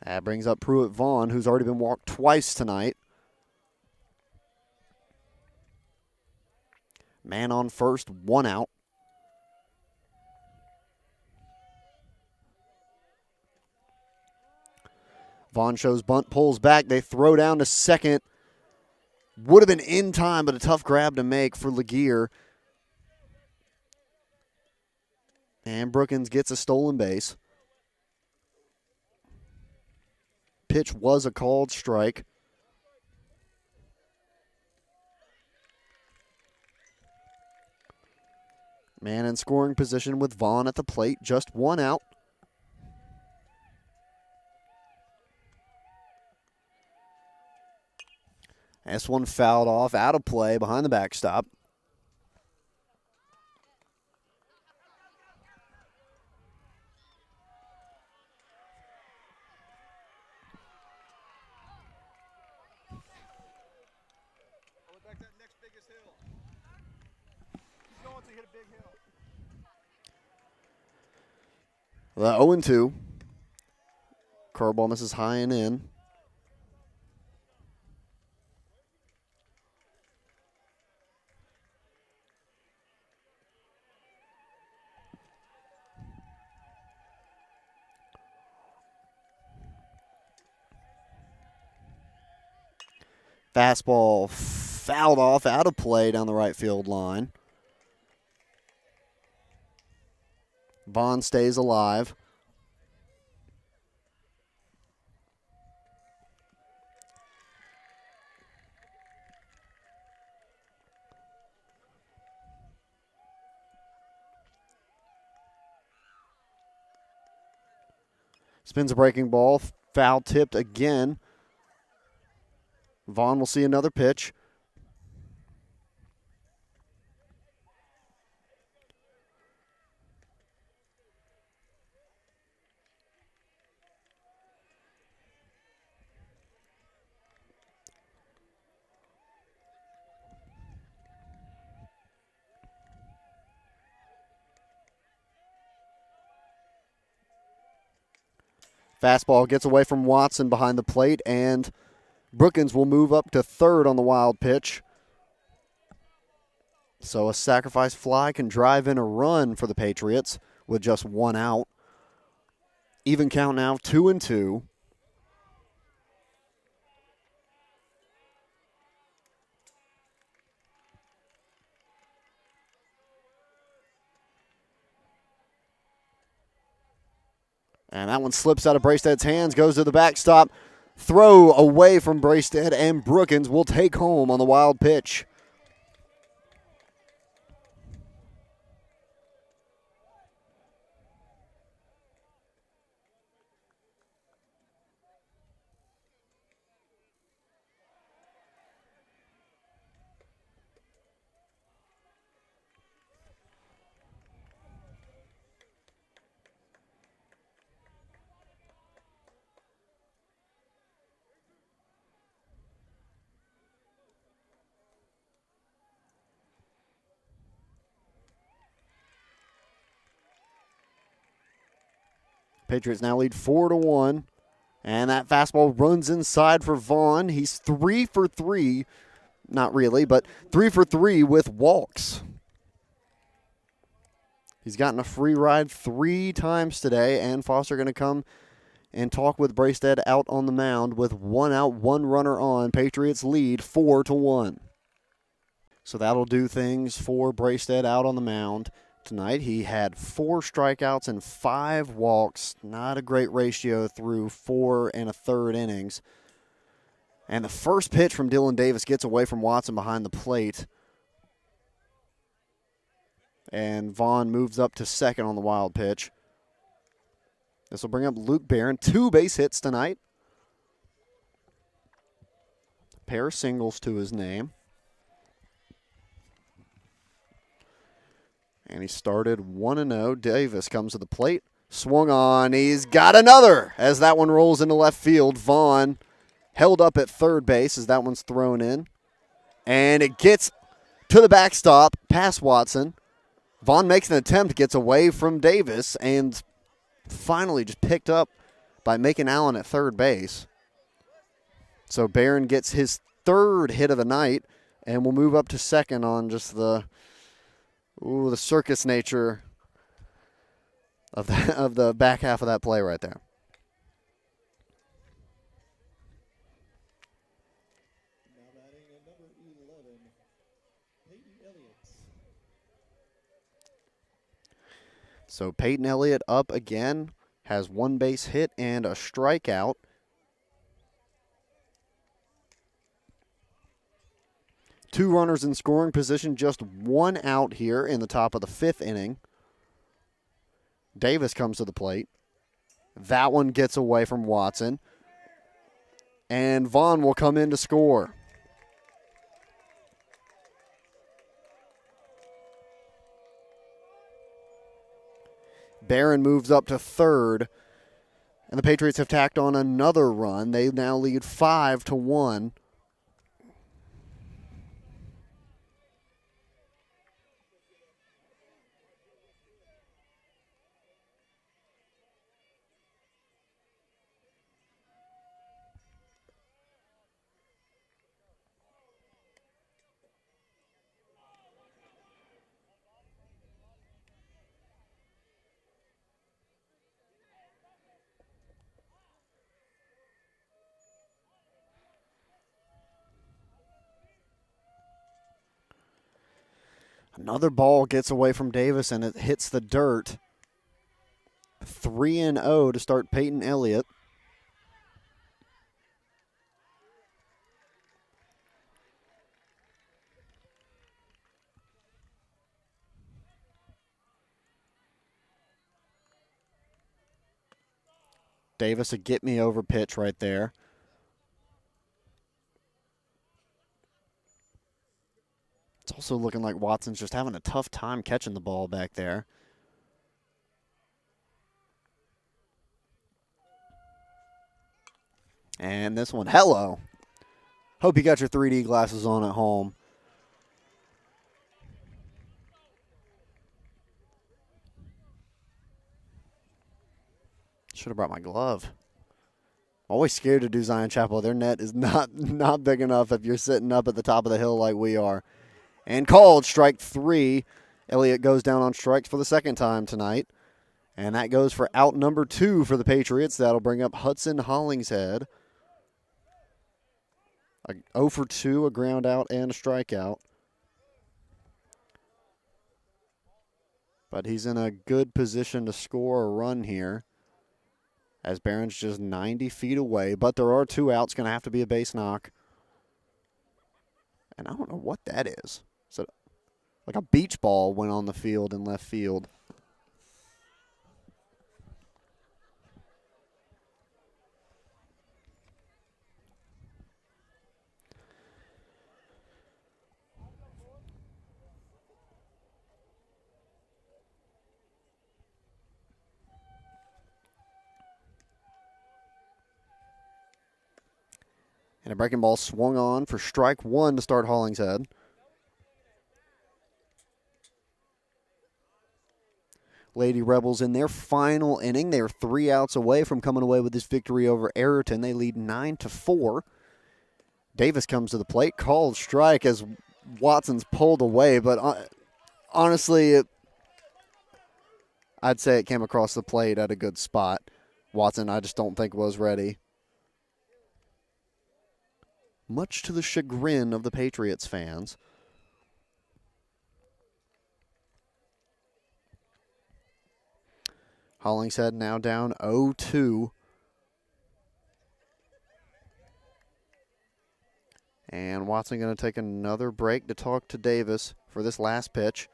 That brings up Pruitt Vaughn, who's already been walked twice tonight. Man on first, 1 out. Vaughn shows bunt, pulls back. They throw down to second. Would have been in time, but a tough grab to make for Laguerre. And Brookins gets a stolen base. Pitch was a called strike. Man in scoring position with Vaughn at the plate, just one out. This one fouled off, out of play, behind the backstop. The 0-2. Curveball misses high and in. Fastball fouled off, out of play down the right field line. Vaughn stays alive. Spins a breaking ball, foul tipped again. Vaughn will see another pitch. Fastball gets away from Watson behind the plate, and Brookins will move up to third on the wild pitch. So a sacrifice fly can drive in a run for the Patriots with just one out. Even count now, 2-2. And that one slips out of Braystead's hands, goes to the backstop. Throw away from Braystead, and Brookins will take home on the wild pitch. Patriots now lead 4-1. And that fastball runs inside for Vaughn. He's 3 for 3. Not really, but 3 for 3 with walks. He's gotten a free ride 3 times today, and Foster going to come and talk with Braystead out on the mound with 1 out, 1 runner on. Patriots lead 4-1. So that'll do things for Braystead out on the mound tonight. He had 4 strikeouts and 5 walks. Not a great ratio through 4 1/3 innings. And the first pitch from Dylan Davis gets away from Watson behind the plate. And Vaughn moves up to second on the wild pitch. This will bring up Luke Barron. 2 base hits tonight. Pair of singles to his name. And he started 1-0. Davis comes to the plate. Swung on. He's got another as that one rolls into left field. Vaughn held up at third base as that one's thrown in. And it gets to the backstop past Watson. Vaughn makes an attempt, gets away from Davis, and finally just picked up by making Allen at third base. So Barron gets his 3rd hit of the night and will move up to second on just the circus nature of the back half of that play right there. Now batting at number 11, Peyton Elliott. So Peyton Elliott up again, has 1 base hit and a strikeout. 2 runners in scoring position, just 1 out here in the top of the 5th inning. Davis comes to the plate. That one gets away from Watson. And Vaughn will come in to score. Barron moves up to third. And the Patriots have tacked on another run. They now lead 5-1. Another ball gets away from Davis, and it hits the dirt. 3-0 to start Peyton Elliott. Davis, a get-me-over pitch right there. It's also looking like Watson's just having a tough time catching the ball back there. And this one, hello. Hope you got your 3D glasses on at home. Should have brought my glove. Always scared to do Zion Chapel. Their net is not big enough if you're sitting up at the top of the hill like we are. And called strike 3. Elliott goes down on strikes for the second time tonight. And that goes for out number 2 for the Patriots. That'll bring up Hudson Hollingshead. A 0 for 2, a ground out, and a strikeout. But he's in a good position to score a run here, as Barron's just 90 feet away. But there are 2 outs. Going to have to be a base knock. And I don't know what that is. So, like a beach ball went on the field in left field. And a breaking ball swung on for strike 1 to start Hollingshead. Lady Rebels in their final inning. They are 3 outs away from coming away with this victory over Ayrton. They lead 9-4. Davis comes to the plate, called strike as Watson's pulled away. But honestly, I'd say it came across the plate at a good spot. Watson, I just don't think was ready. Much to the chagrin of the Patriots fans. Hollingshead now down 0-2. And Watson going to take another break to talk to Davis for this last pitch.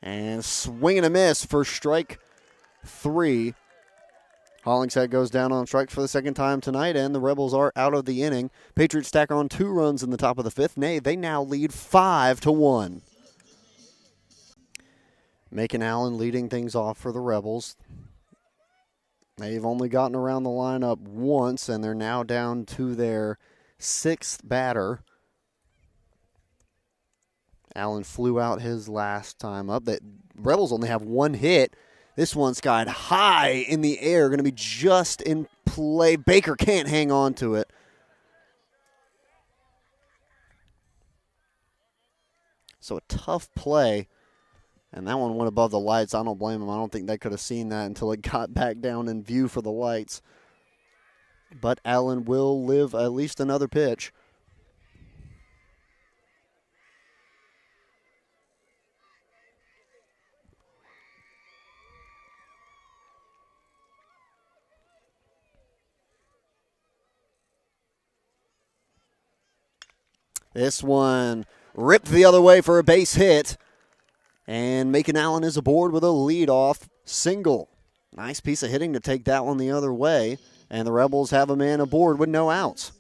And swing and a miss for strike 3. Hollingshead goes down on strikes for the second time tonight, and the Rebels are out of the inning. Patriots stack on 2 runs in the top of the 5th. They now lead 5-1. Macon Allen leading things off for the Rebels. They've only gotten around the lineup once, and they're now down to their 6th batter. Allen flew out his last time up. The Rebels only have 1 hit. This one skied high in the air, going to be just in play. Baker can't hang on to it. So a tough play. And that one went above the lights. I don't blame him. I don't think they could have seen that until it got back down in view for the lights. But Allen will live at least another pitch. This one ripped the other way for a base hit. And Macon Allen is aboard with a leadoff single. Nice piece of hitting to take that one the other way. And the Rebels have a man aboard with no outs.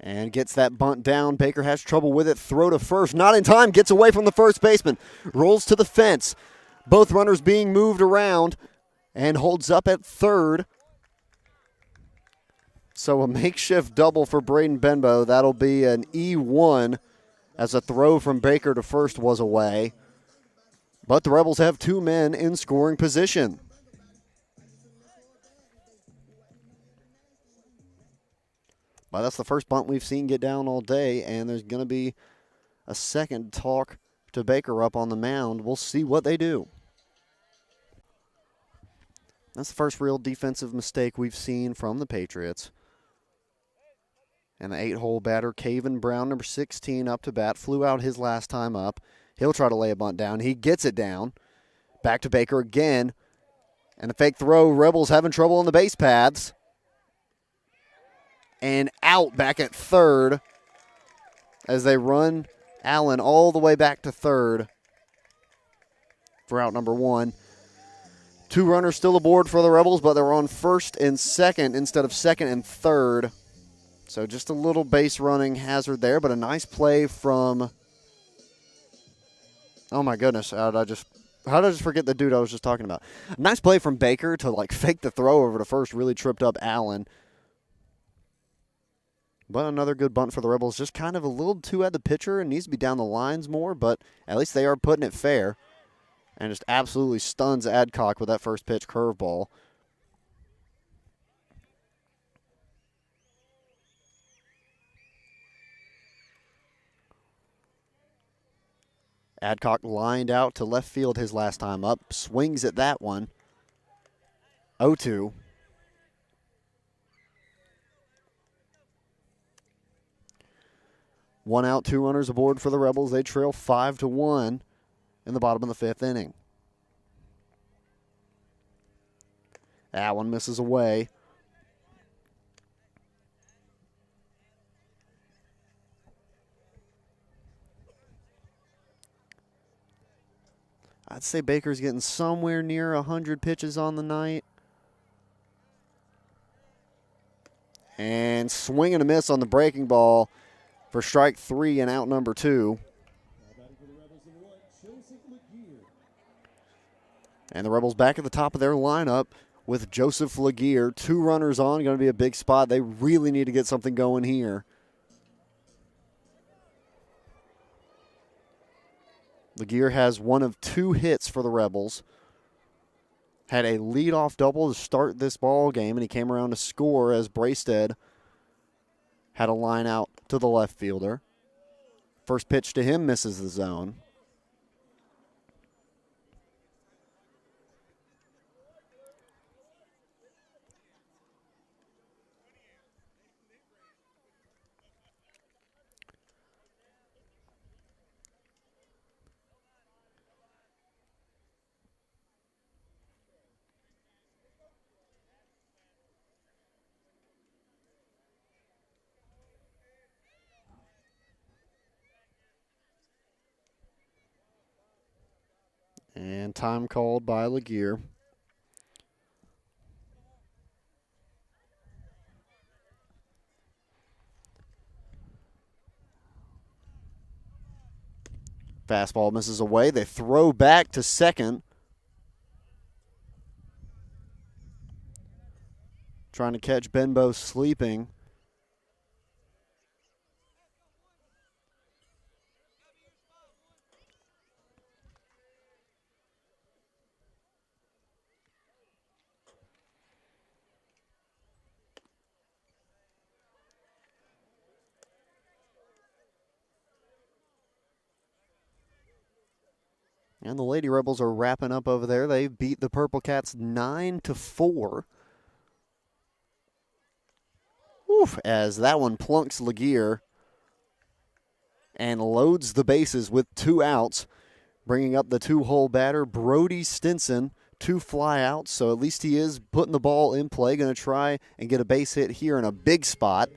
And gets that bunt down. Baker has trouble with it. Throw to first. Not in time. Gets away from the first baseman. Rolls to the fence. Both runners being moved around. And holds up at third. So a makeshift double for Braden Benbow. That'll be an E1 as a throw from Baker to first was away. But the Rebels have two men in scoring position. Well, that's the first bunt we've seen get down all day, and there's going to be a second talk to Baker up on the mound. We'll see what they do. That's the first real defensive mistake we've seen from the Patriots. And the 8-hole batter, Caven Brown, number 16, up to bat. Flew out his last time up. He'll try to lay a bunt down. He gets it down. Back to Baker again. And a fake throw. Rebels having trouble on the base paths. And out back at third as they run Allen all the way back to third for out number one. Two runners still aboard for the Rebels, but they're on first and second instead of second and third. So just a little base running hazard there, but a nice play from, oh my goodness, how did I just forget the dude I was just talking about? A nice play from Baker to like fake the throw over to first, really tripped up Allen. But another good bunt for the Rebels. Just kind of a little too at the pitcher and needs to be down the lines more, but at least they are putting it fair. And just absolutely stuns Adcock with that first pitch curveball. Adcock lined out to left field his last time up. Swings at that one. 0-2. One out, two runners aboard for the Rebels. They trail 5-1 in the bottom of the fifth inning. That one misses away. I'd say Baker's getting somewhere near 100 pitches on the night. And swing and a miss on the breaking ball for strike three and out number two. And the Rebels back at the top of their lineup with Joseph Laguerre. Two runners on, going to be a big spot. They really need to get something going here. Laguerre has one of two hits for the Rebels. Had a leadoff double to start this ball game, and he came around to score as Braisted had a line out to the left fielder. First pitch to him misses the zone. And time called by Laguerre. Fastball misses away. They throw back to second. Trying to catch Benbow sleeping. And the Lady Rebels are wrapping up over there. They beat the Purple Cats 9-4. Oof, as that one plunks Laguerre and loads the bases with 2 outs, bringing up the 2-hole batter, Brody Stinson. 2 fly outs, so at least he is putting the ball in play. Going to try and get a base hit here in a big spot.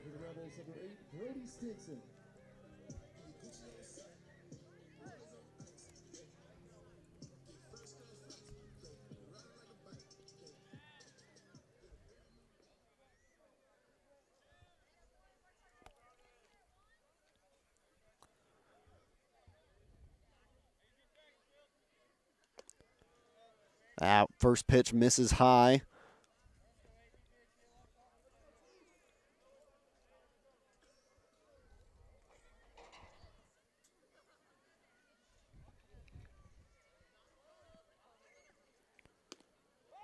Out. First pitch misses high.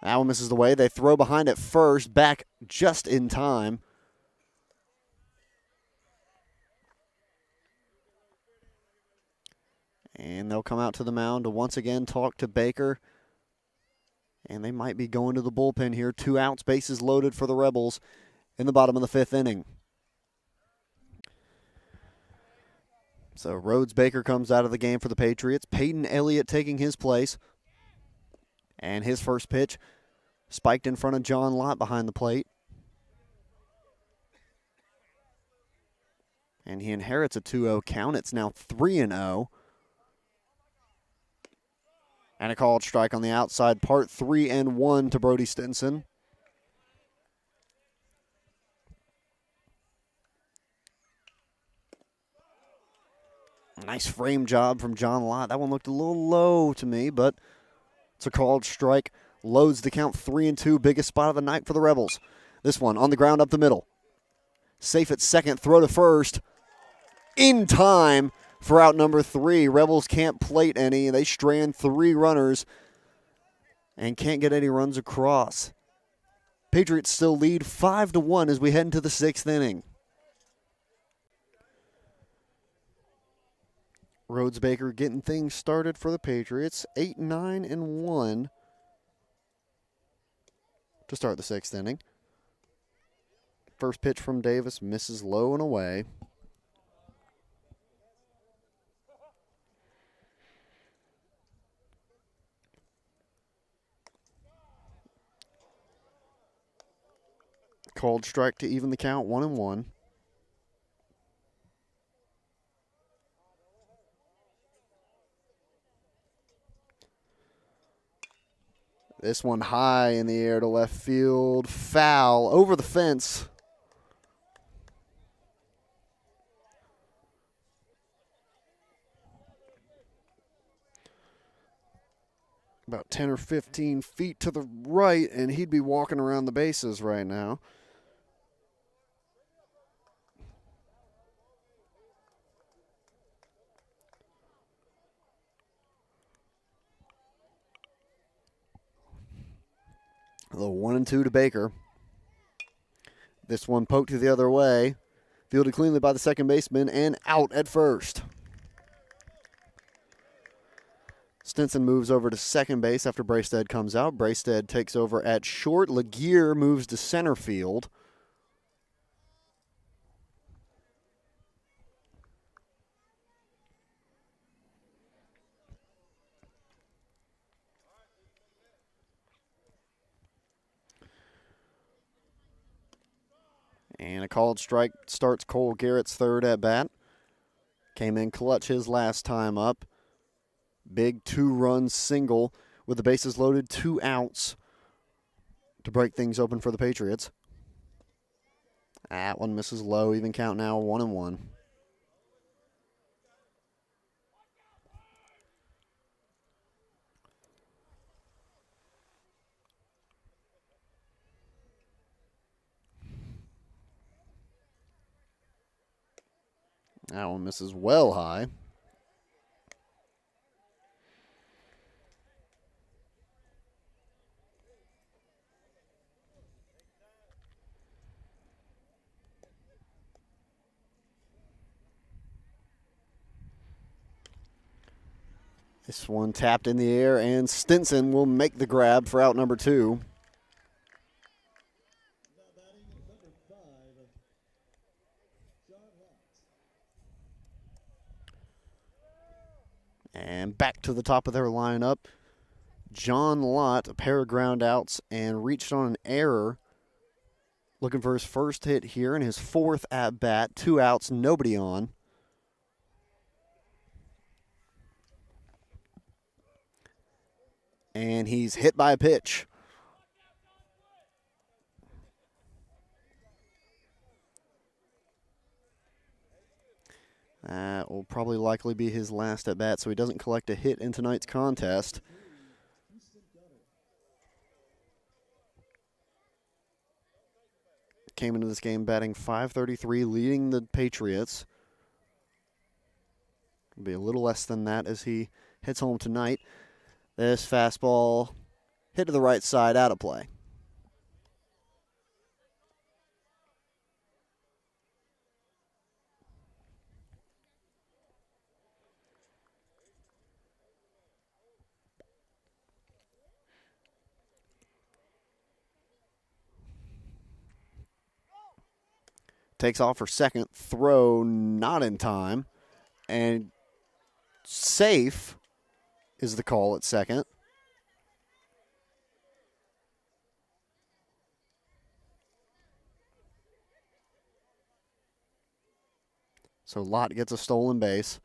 That one misses the way. They throw behind at first, back just in time. And they'll come out to the mound to once again talk to Baker. And they might be going to the bullpen here. 2 outs, bases loaded for the Rebels in the bottom of the 5th inning. So Rhodes Baker comes out of the game for the Patriots. Peyton Elliott taking his place. And his first pitch spiked in front of John Lott behind the plate. And he inherits a 2-0 count. It's now 3-0. And a called strike on the outside part. 3-1 to Brody Stinson. Nice frame job from John Lott. That one looked a little low to me, but it's a called strike. Loads the count. 3-2. Biggest spot of the night for the Rebels. This one on the ground up the middle. Safe at second. Throw to first. In time for out number 3. Rebels can't plate any. They strand 3 runners and can't get any runs across. Patriots still lead 5-1 as we head into the 6th inning. Rhodes Baker getting things started for the Patriots. 8-9-1 to start the 6th inning. First pitch from Davis misses low and away. Called strike to even the count, 1-1. This one high in the air to left field. Foul over the fence. About 10 or 15 feet to the right, and he'd be walking around the bases right now. A little 1-2 to Baker. This one poked to the other way. Fielded cleanly by the second baseman and out at first. Stinson moves over to second base after Braystead comes out. Braystead takes over at short. Laguerre moves to center field. And a called strike starts Cole Garrett's third at bat. Came in clutch his last time up. Big 2-run single with the bases loaded, 2 outs to break things open for the Patriots. That one misses low, even count now, 1-1. That one misses well high. This one tapped in the air, and Stinson will make the grab for out number 2. Now batting number 5, And back to the top of their lineup. John Lott, a pair of ground outs, and reached on an error. Looking for his first hit here in his fourth at bat. 2 outs, nobody on. And he's hit by a pitch. That will probably likely be his last at bat, so he doesn't collect a hit in tonight's contest. Came into this game batting .533, leading the Patriots. It'll be a little less than that as he hits home tonight. This fastball hit to the right side, out of play. Takes off for second, throw not in time, and safe is the call at second. So Lott gets a stolen base.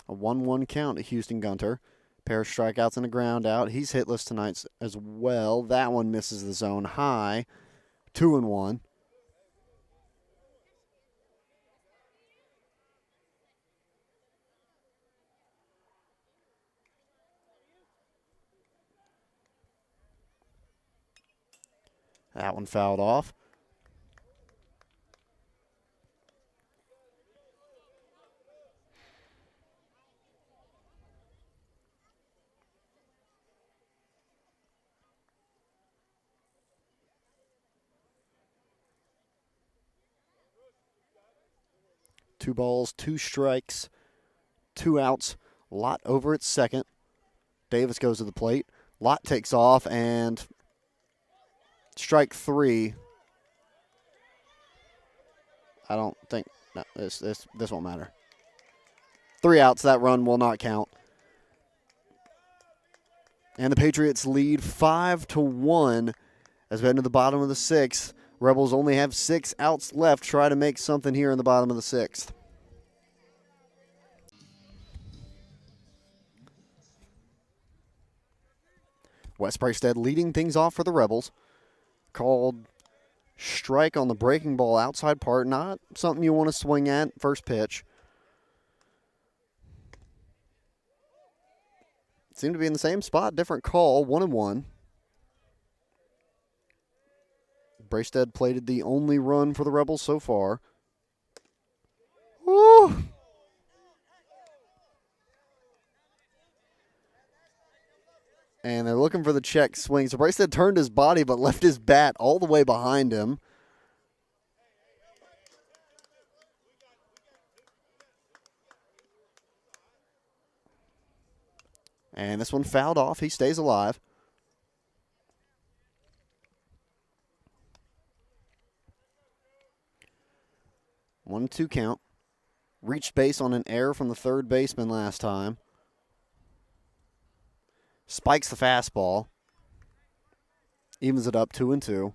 A 1-1 count to Houston Gunter. Pair of strikeouts and a ground out. He's hitless tonight as well. That one misses the zone high. 2-1. That one fouled off. Two balls, 2 strikes, 2 outs. Lott over at second. Davis goes to the plate. Lott takes off, and strike 3. I don't think no, this won't matter. 3 outs. That run will not count. And the Patriots lead 5-1 as we head to the bottom of the 6th. Rebels only have 6 outs left. Try to make something here in the bottom of the 6th. Wes Braisted leading things off for the Rebels. Called strike on the breaking ball outside part. Not something you want to swing at first pitch. Seemed to be in the same spot. Different call. 1-1. Braisted plated the only run for the Rebels so far. Woo! And they're looking for the check swing. So Braisted turned his body but left his bat all the way behind him. And this one fouled off. He stays alive. One, 2 count. Reached base on an error from the third baseman last time. Spikes the fastball. Evens it up 2-2.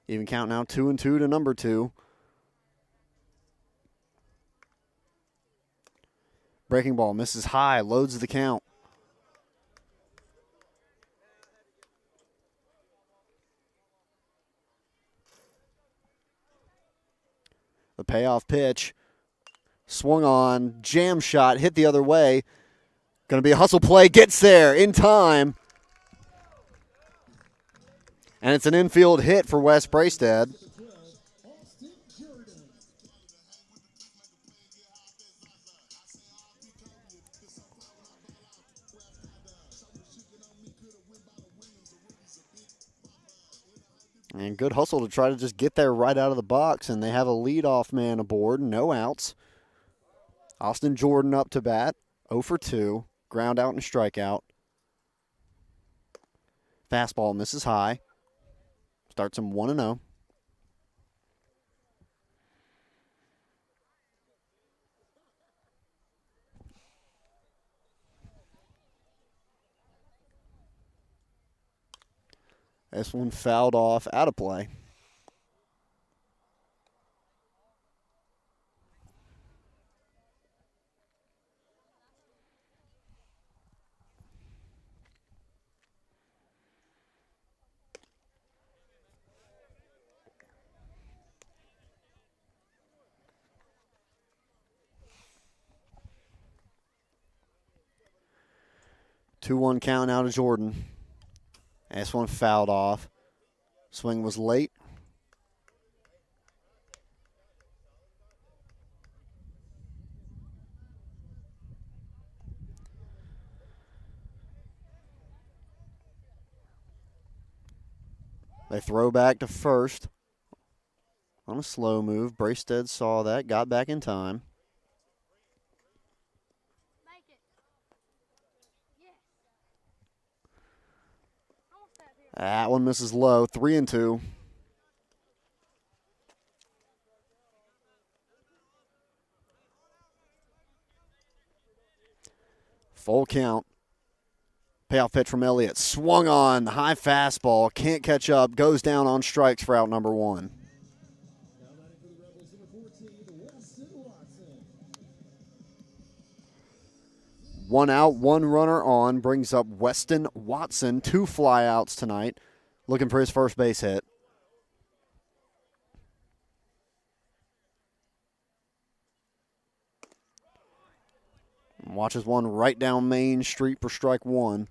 Even count now 2-2 to number 2. Breaking ball misses high, loads the count. The payoff pitch. Swung on, jam shot, hit the other way. Going to be a hustle play, gets there in time. And it's an infield hit for Wes Braisted. And good hustle to try to just get there right out of the box, and they have a leadoff man aboard, no outs. Austin Jordan up to bat, 0 for 2, ground out and strikeout. Fastball misses high. Starts him 1-0. This one fouled off, out of play. Two-one count out of Jordan. This one fouled off. Swing was late. They throw back to first on a slow move. Bracestead saw that, got back in time. That one misses low, 3-2. Full count. Payoff pitch from Elliott. Swung on, high fastball, can't catch up, goes down on strikes for out number 1. One out, one runner on, brings up Weston Watson. 2 flyouts tonight, looking for his first base hit. Watches one right down Main Street for strike 1.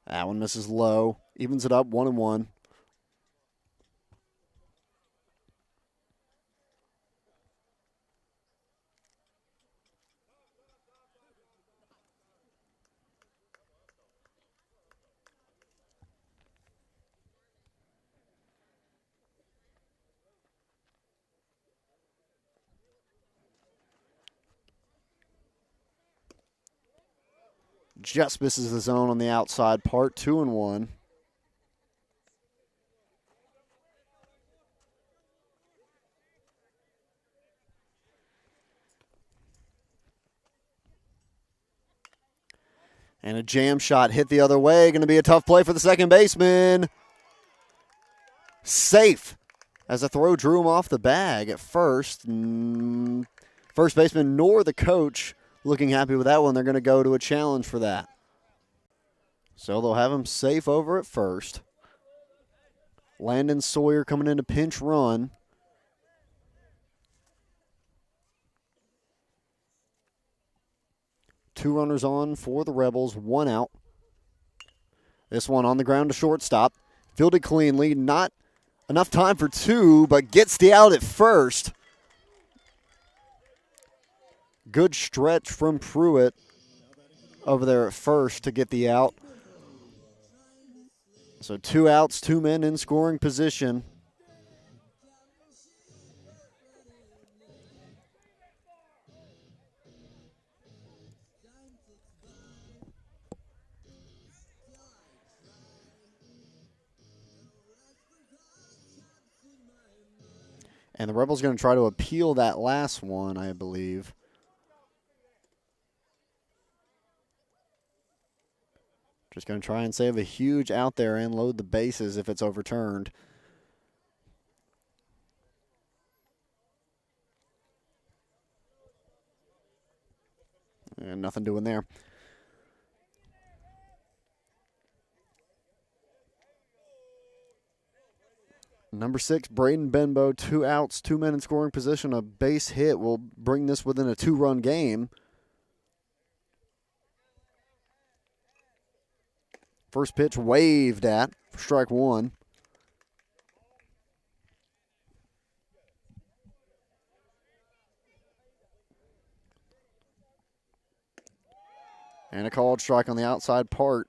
That one misses low. Evens it up 1-1. Just misses the zone on the outside part. 2-1. And a jam shot hit the other way. Going to be a tough play for the second baseman. Safe as the throw drew him off the bag at first. First baseman nor the coach looking happy with that one. They're going to go to a challenge for that. So they'll have him safe over at first. Landon Sawyer coming in to pinch run. Two runners on for the Rebels, 1 out. This one on the ground to shortstop. Fielded cleanly, not enough time for 2, but gets the out at first. Good stretch from Pruitt over there at first to get the out. So 2 outs, 2 men in scoring position. And the Rebels going to try to appeal that last one, I believe. Just going to try and save a huge out there and load the bases if it's overturned. And nothing doing there. Number 6, Braden Benbow, 2 outs, 2 men in scoring position. A base hit will bring this within a 2-run game. First pitch waved at for strike 1. And a called strike on the outside part.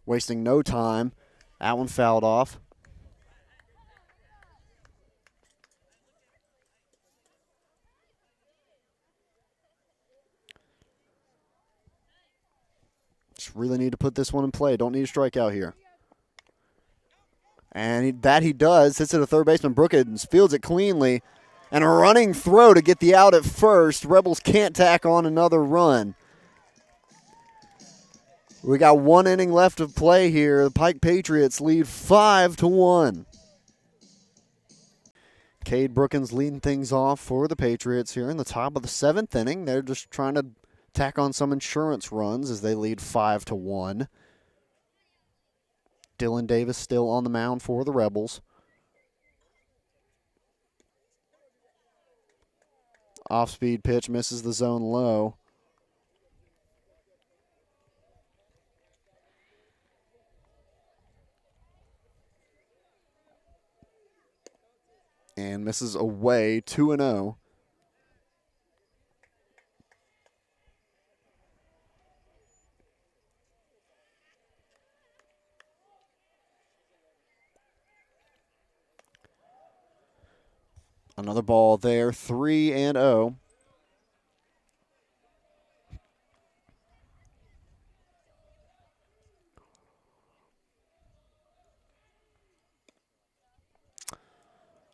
Wasting no time. That one fouled off. Just really need to put this one in play. Don't need a strikeout here. And he does. Hits it to third baseman. Brookins fields it cleanly. And a running throw to get the out at first. Rebels can't tack on another run. We got 1 inning left of play here. The Pike Patriots lead 5-1. Cade Brookins leading things off for the Patriots here in the top of the 7th inning. They're just trying to tack on some insurance runs as they lead 5-1. Dylan Davis still on the mound for the Rebels. Off-speed pitch misses the zone low. And misses away, 2-0. Another ball there, 3-0.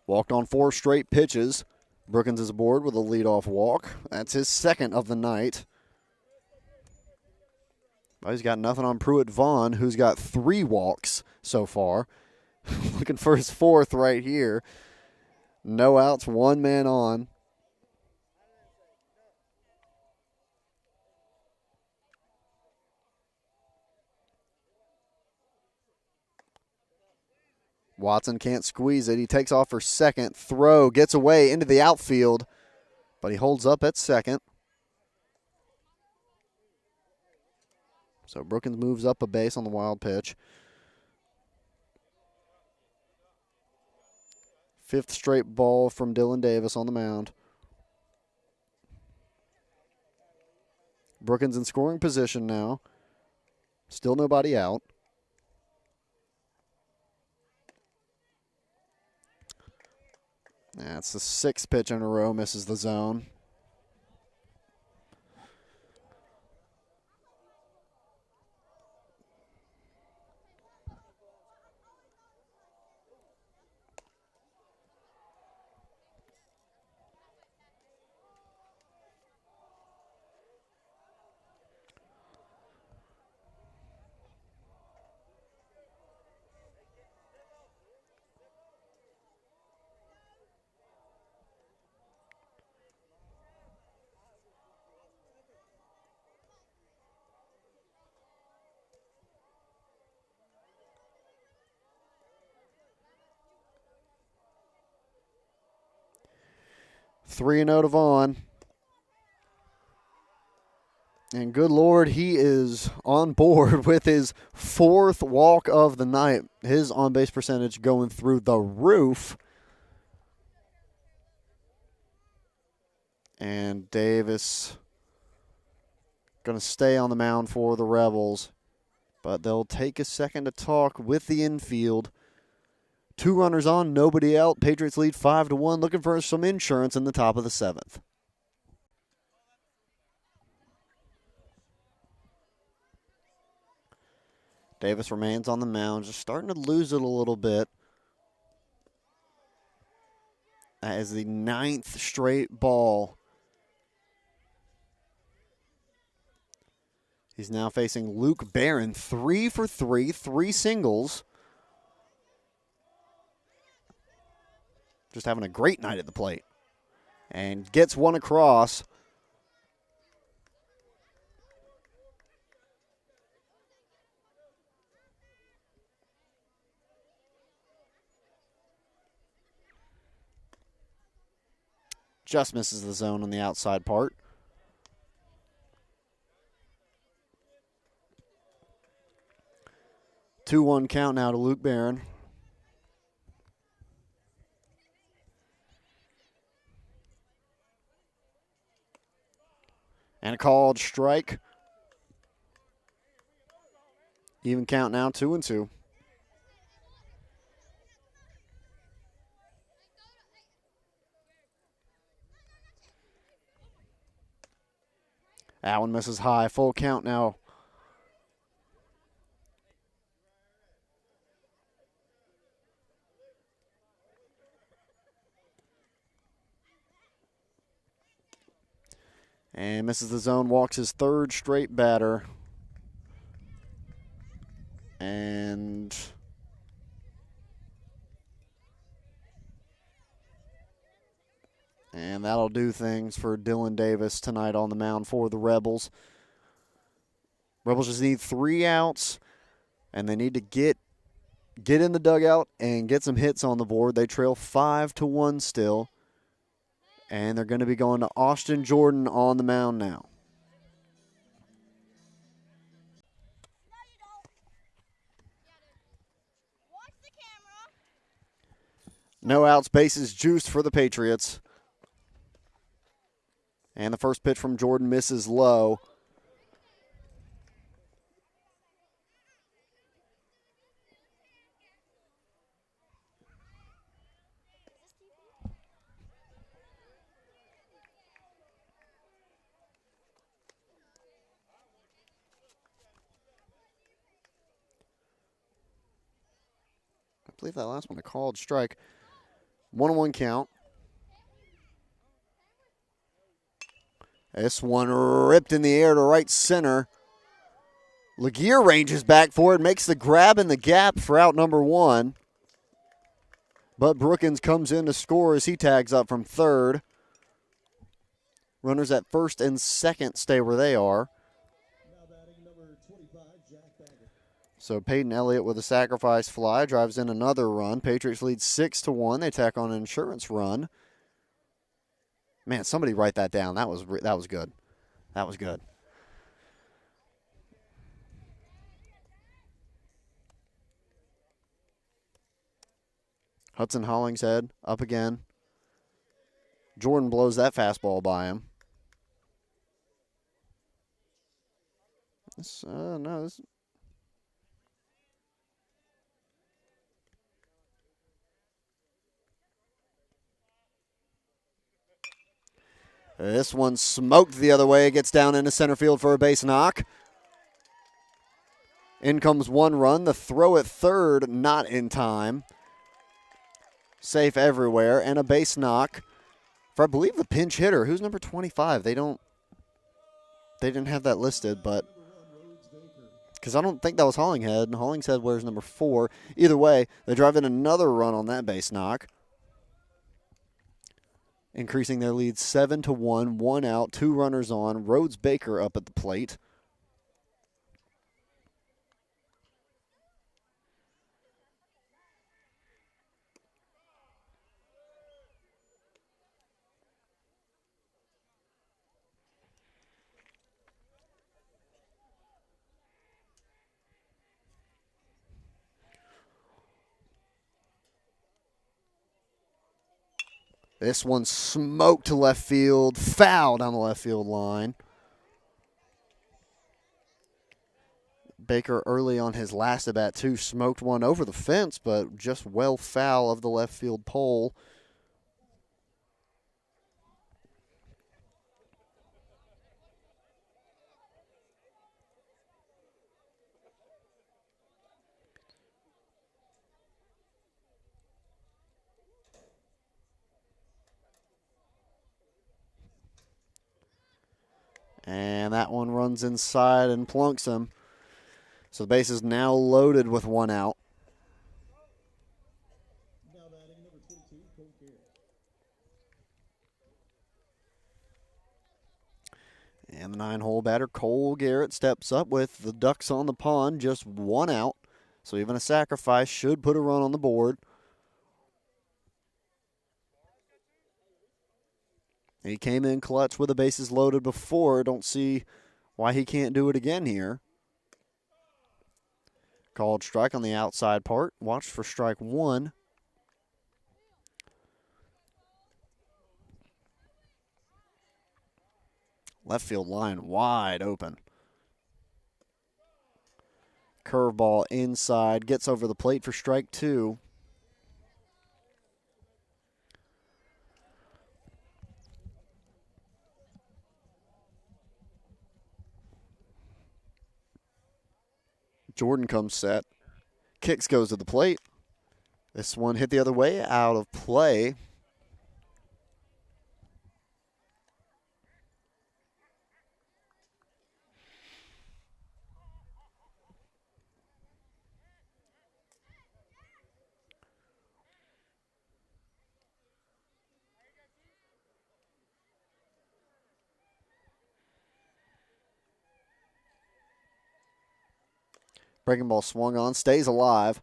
Walked on 4 straight pitches. Brookins is aboard with a leadoff walk. That's his second of the night. Well, he's got nothing on Pruitt Vaughn, who's got 3 walks so far. Looking for his 4th right here. No outs, 1 man on. Watson can't squeeze it. He takes off for second. Throw gets away into the outfield, but he holds up at second. So Brookins moves up a base on the wild pitch. 5th straight ball from Dylan Davis on the mound. Brookins in scoring position now. Still nobody out. That's the 6th pitch in a row, misses the zone. Three and 0 to Vaughn. And good Lord, he is on board with his 4th walk of the night. His on-base percentage going through the roof. And Davis going to stay on the mound for the Rebels. But they'll take a second to talk with the infield. 2 runners on, nobody out. Patriots lead 5-1, looking for some insurance in the top of the 7th. Davis remains on the mound, just starting to lose it a little bit. That is the 9th straight ball. He's now facing Luke Barron, 3 for 3, 3 singles. Just having a great night at the plate. And gets one across. Just misses the zone on the outside part. Two-one count now to Luke Barron. And a called strike. Even count now, 2-2. That one misses high. Full count now. And misses the zone, walks his third straight batter. And that'll do things for Dylan Davis tonight on the mound for the Rebels. Rebels just need 3 outs, and they need to get in the dugout and get some hits on the board. They trail 5-1 still, and they're going to be going to Austin Jordan on the mound now. No outs, bases juiced for the Patriots. And the first pitch from Jordan misses low. I believe that last one a called strike. 1-1 count. This one ripped in the air to right center. Laguerre ranges back for it, makes the grab in the gap for out number 1. But Brookins comes in to score as he tags up from third. Runners at first and second stay where they are. Now batting number 25, Jack Baggett. So Peyton Elliott with a sacrifice fly drives in another run. Patriots lead 6-1. They tack on an insurance run. Man, somebody write that down. That was good. That was good. Hudson Hollingshead up again. Jordan blows that fastball by him. This one smoked the other way. It gets down into center field for a base knock. In comes one run. The throw at third, not in time. Safe everywhere. And a base knock for, I believe, the pinch hitter. Who's number 25? They didn't have that listed, but because I don't think that was Hollingshead. And Hollingshead wears number 4. Either way, they drive in another run on that base knock, increasing their lead 7-1, 1 out, 2 runners on. Rhodes Baker up at the plate. This one smoked to left field, foul down the left field line. Baker early on his last at bat too smoked one over the fence, but just well foul of the left field pole. And that one runs inside and plunks him. So the base is now loaded with 1 out. Now batting number 22, Cole Garrett. And the 9-hole batter, Cole Garrett, steps up with the Ducks on the pond, just 1 out. So even a sacrifice should put a run on the board. He came in clutch with the bases loaded before. Don't see why he can't do it again here. Called strike on the outside part. Watch for strike 1. Left field line wide open. Curveball inside, gets over the plate for strike 2. Jordan comes set. Kicks goes to the plate. This one hit the other way, out of play. Breaking ball swung on, stays alive.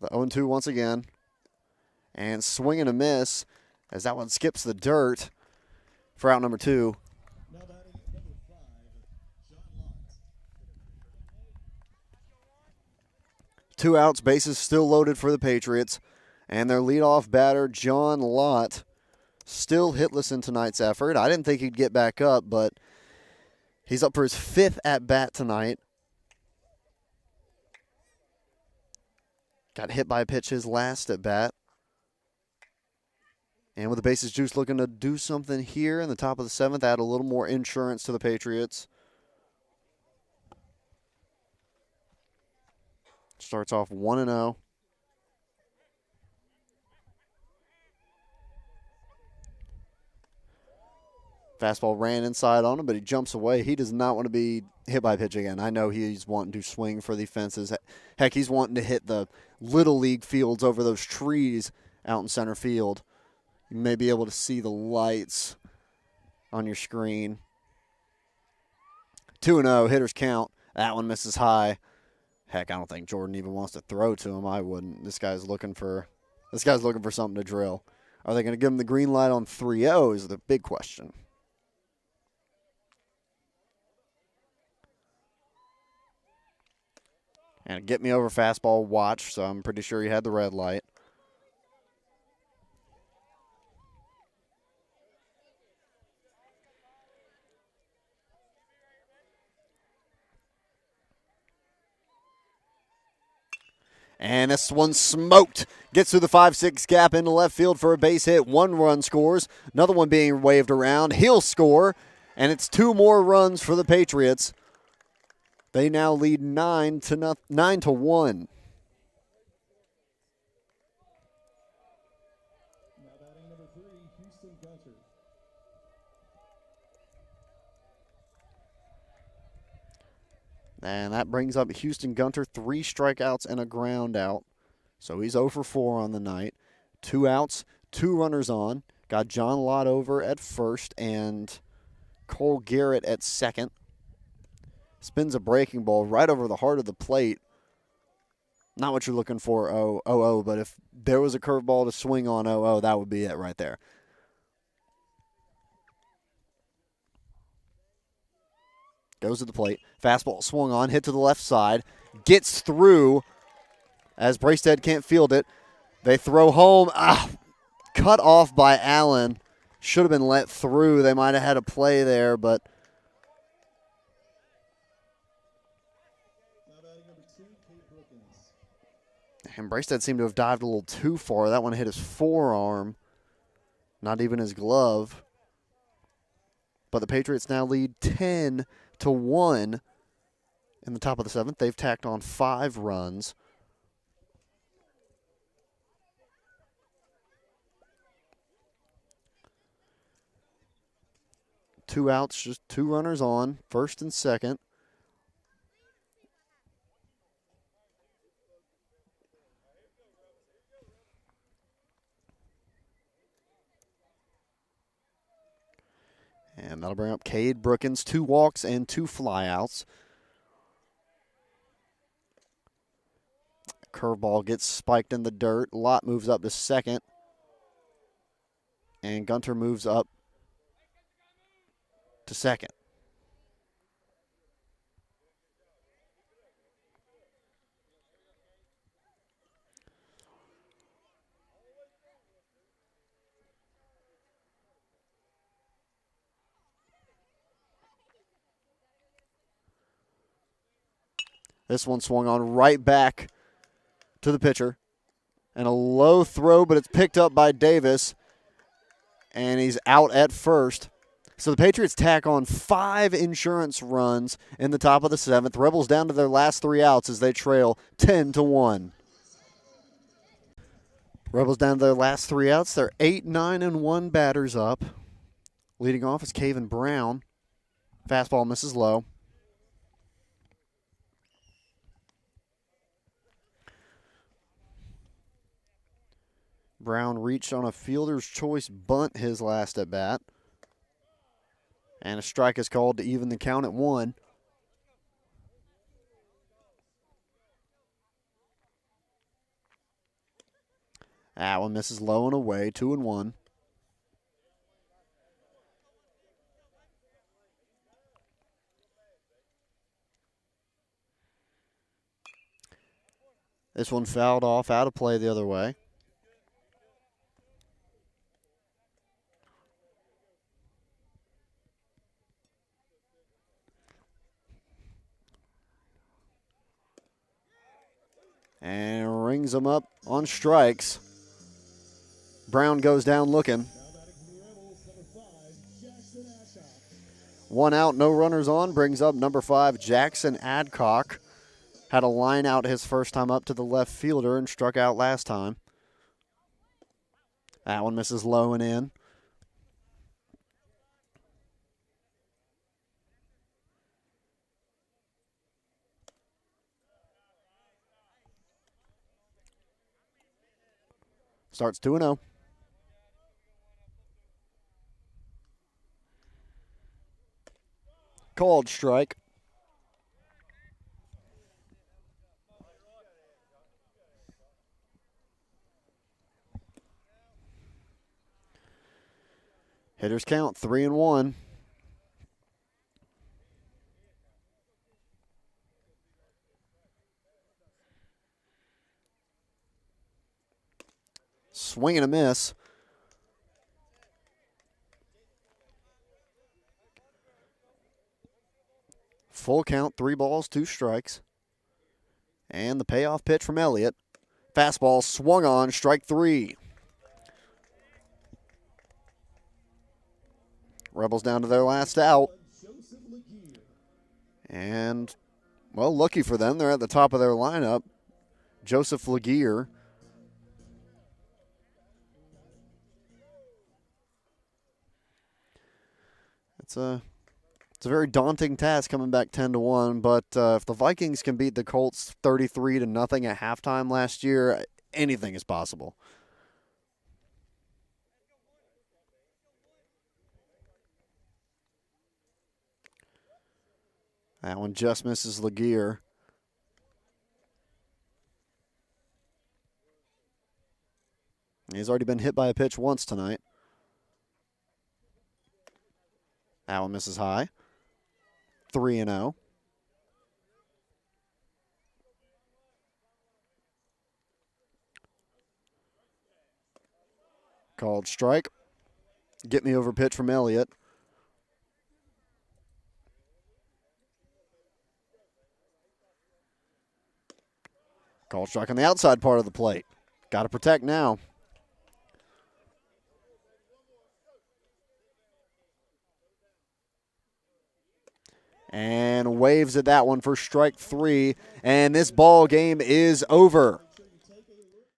The 0-2 once again. And swing and a miss as that one skips the dirt for out number 2. Now batting number 5, John Lott. 2 outs, bases still loaded for the Patriots. And their leadoff batter, John Lott, still hitless in tonight's effort. I didn't think he'd get back up, but he's up for his 5th at-bat tonight. Got hit by a pitch his last at-bat. And with the bases juice looking to do something here in the top of the 7th, add a little more insurance to the Patriots. Starts off 1-0. Fastball ran inside on him, but he jumps away. He does not want to be hit by a pitch again. I know he's wanting to swing for the fences. Heck, he's wanting to hit the Little League fields over those trees out in center field. You may be able to see the lights on your screen. 2-0, hitters count. That one misses high. Heck, I don't think Jordan even wants to throw to him. I wouldn't. This guy's looking for something to drill. Are they going to give him the green light on 3-0 is the big question. And get me over fastball watch, so I'm pretty sure he had the red light. And this one smoked. Gets through the 5-6 gap into left field for a base hit. 1 run scores. Another one being waved around. He'll score. And it's 2 more runs for the Patriots. They now lead 9-1. Now batting number 3, Houston Gunter. And that brings up Houston Gunter, 3 strikeouts and a ground out. So he's 0 for 4 on the night. 2 outs, 2 runners on. Got John Lott over at first and Cole Garrett at second. Spins a breaking ball right over the heart of the plate. Not what you're looking for, 0-0, but if there was a curveball to swing on 0-0, that would be it right there. Goes to the plate. Fastball swung on, hit to the left side. Gets through as Bracestead can't field it. They throw home. Cut off by Allen. Should have been let through. They might have had a play there, but Now batting number 2, Kate Brookins. and Bracestead seemed to have dived a little too far. That one hit his forearm, not even his glove. But the Patriots now lead 10-1 in the top of the 7th. They've tacked on 5 runs. Two outs, just 2 runners on, first and second. And that'll bring up Cade Brookins, 2 walks and 2 flyouts. Curveball gets spiked in the dirt. Lott moves up to second. And Gunter moves up to second. This one swung on right back to the pitcher. And a low throw, but it's picked up by Davis. And he's out at first. So the Patriots tack on 5 insurance runs in the top of the 7th. Rebels down to their last 3 outs as they trail 10-1. Rebels down to their last 3 outs. They're 8, 9, and 1 batters up. Leading off is Caven Brown. Fastball misses low. Brown reached on a fielder's choice bunt his last at bat. And a strike is called to even the count at 1. That one misses low and away, 2-1. This one fouled off, out of play the other way. And rings them up on strikes. Brown goes down looking. 1 out, no runners on, brings up number 5, Jackson Adcock. Had a line out his first time up to the left fielder and struck out last time. That one misses low and in. Starts 2-0. Called strike. Hitters count 3-1. Swing and a miss. Full count, 3 balls, 2 strikes. And the payoff pitch from Elliott. Fastball swung on, strike 3. Rebels down to their last out. And, well, lucky for them, they're at the top of their lineup. Joseph Laguerre. It's a very daunting task coming back 10-1, but if the Vikings can beat the Colts 33-0 at halftime last year, anything is possible. That one just misses Laguerre. He's already been hit by a pitch once tonight. That one misses high. 3-0. Called strike. Get me over pitch from Elliott. Called strike on the outside part of the plate. Got to protect now. And waves at that one for strike 3. And this ball game is over.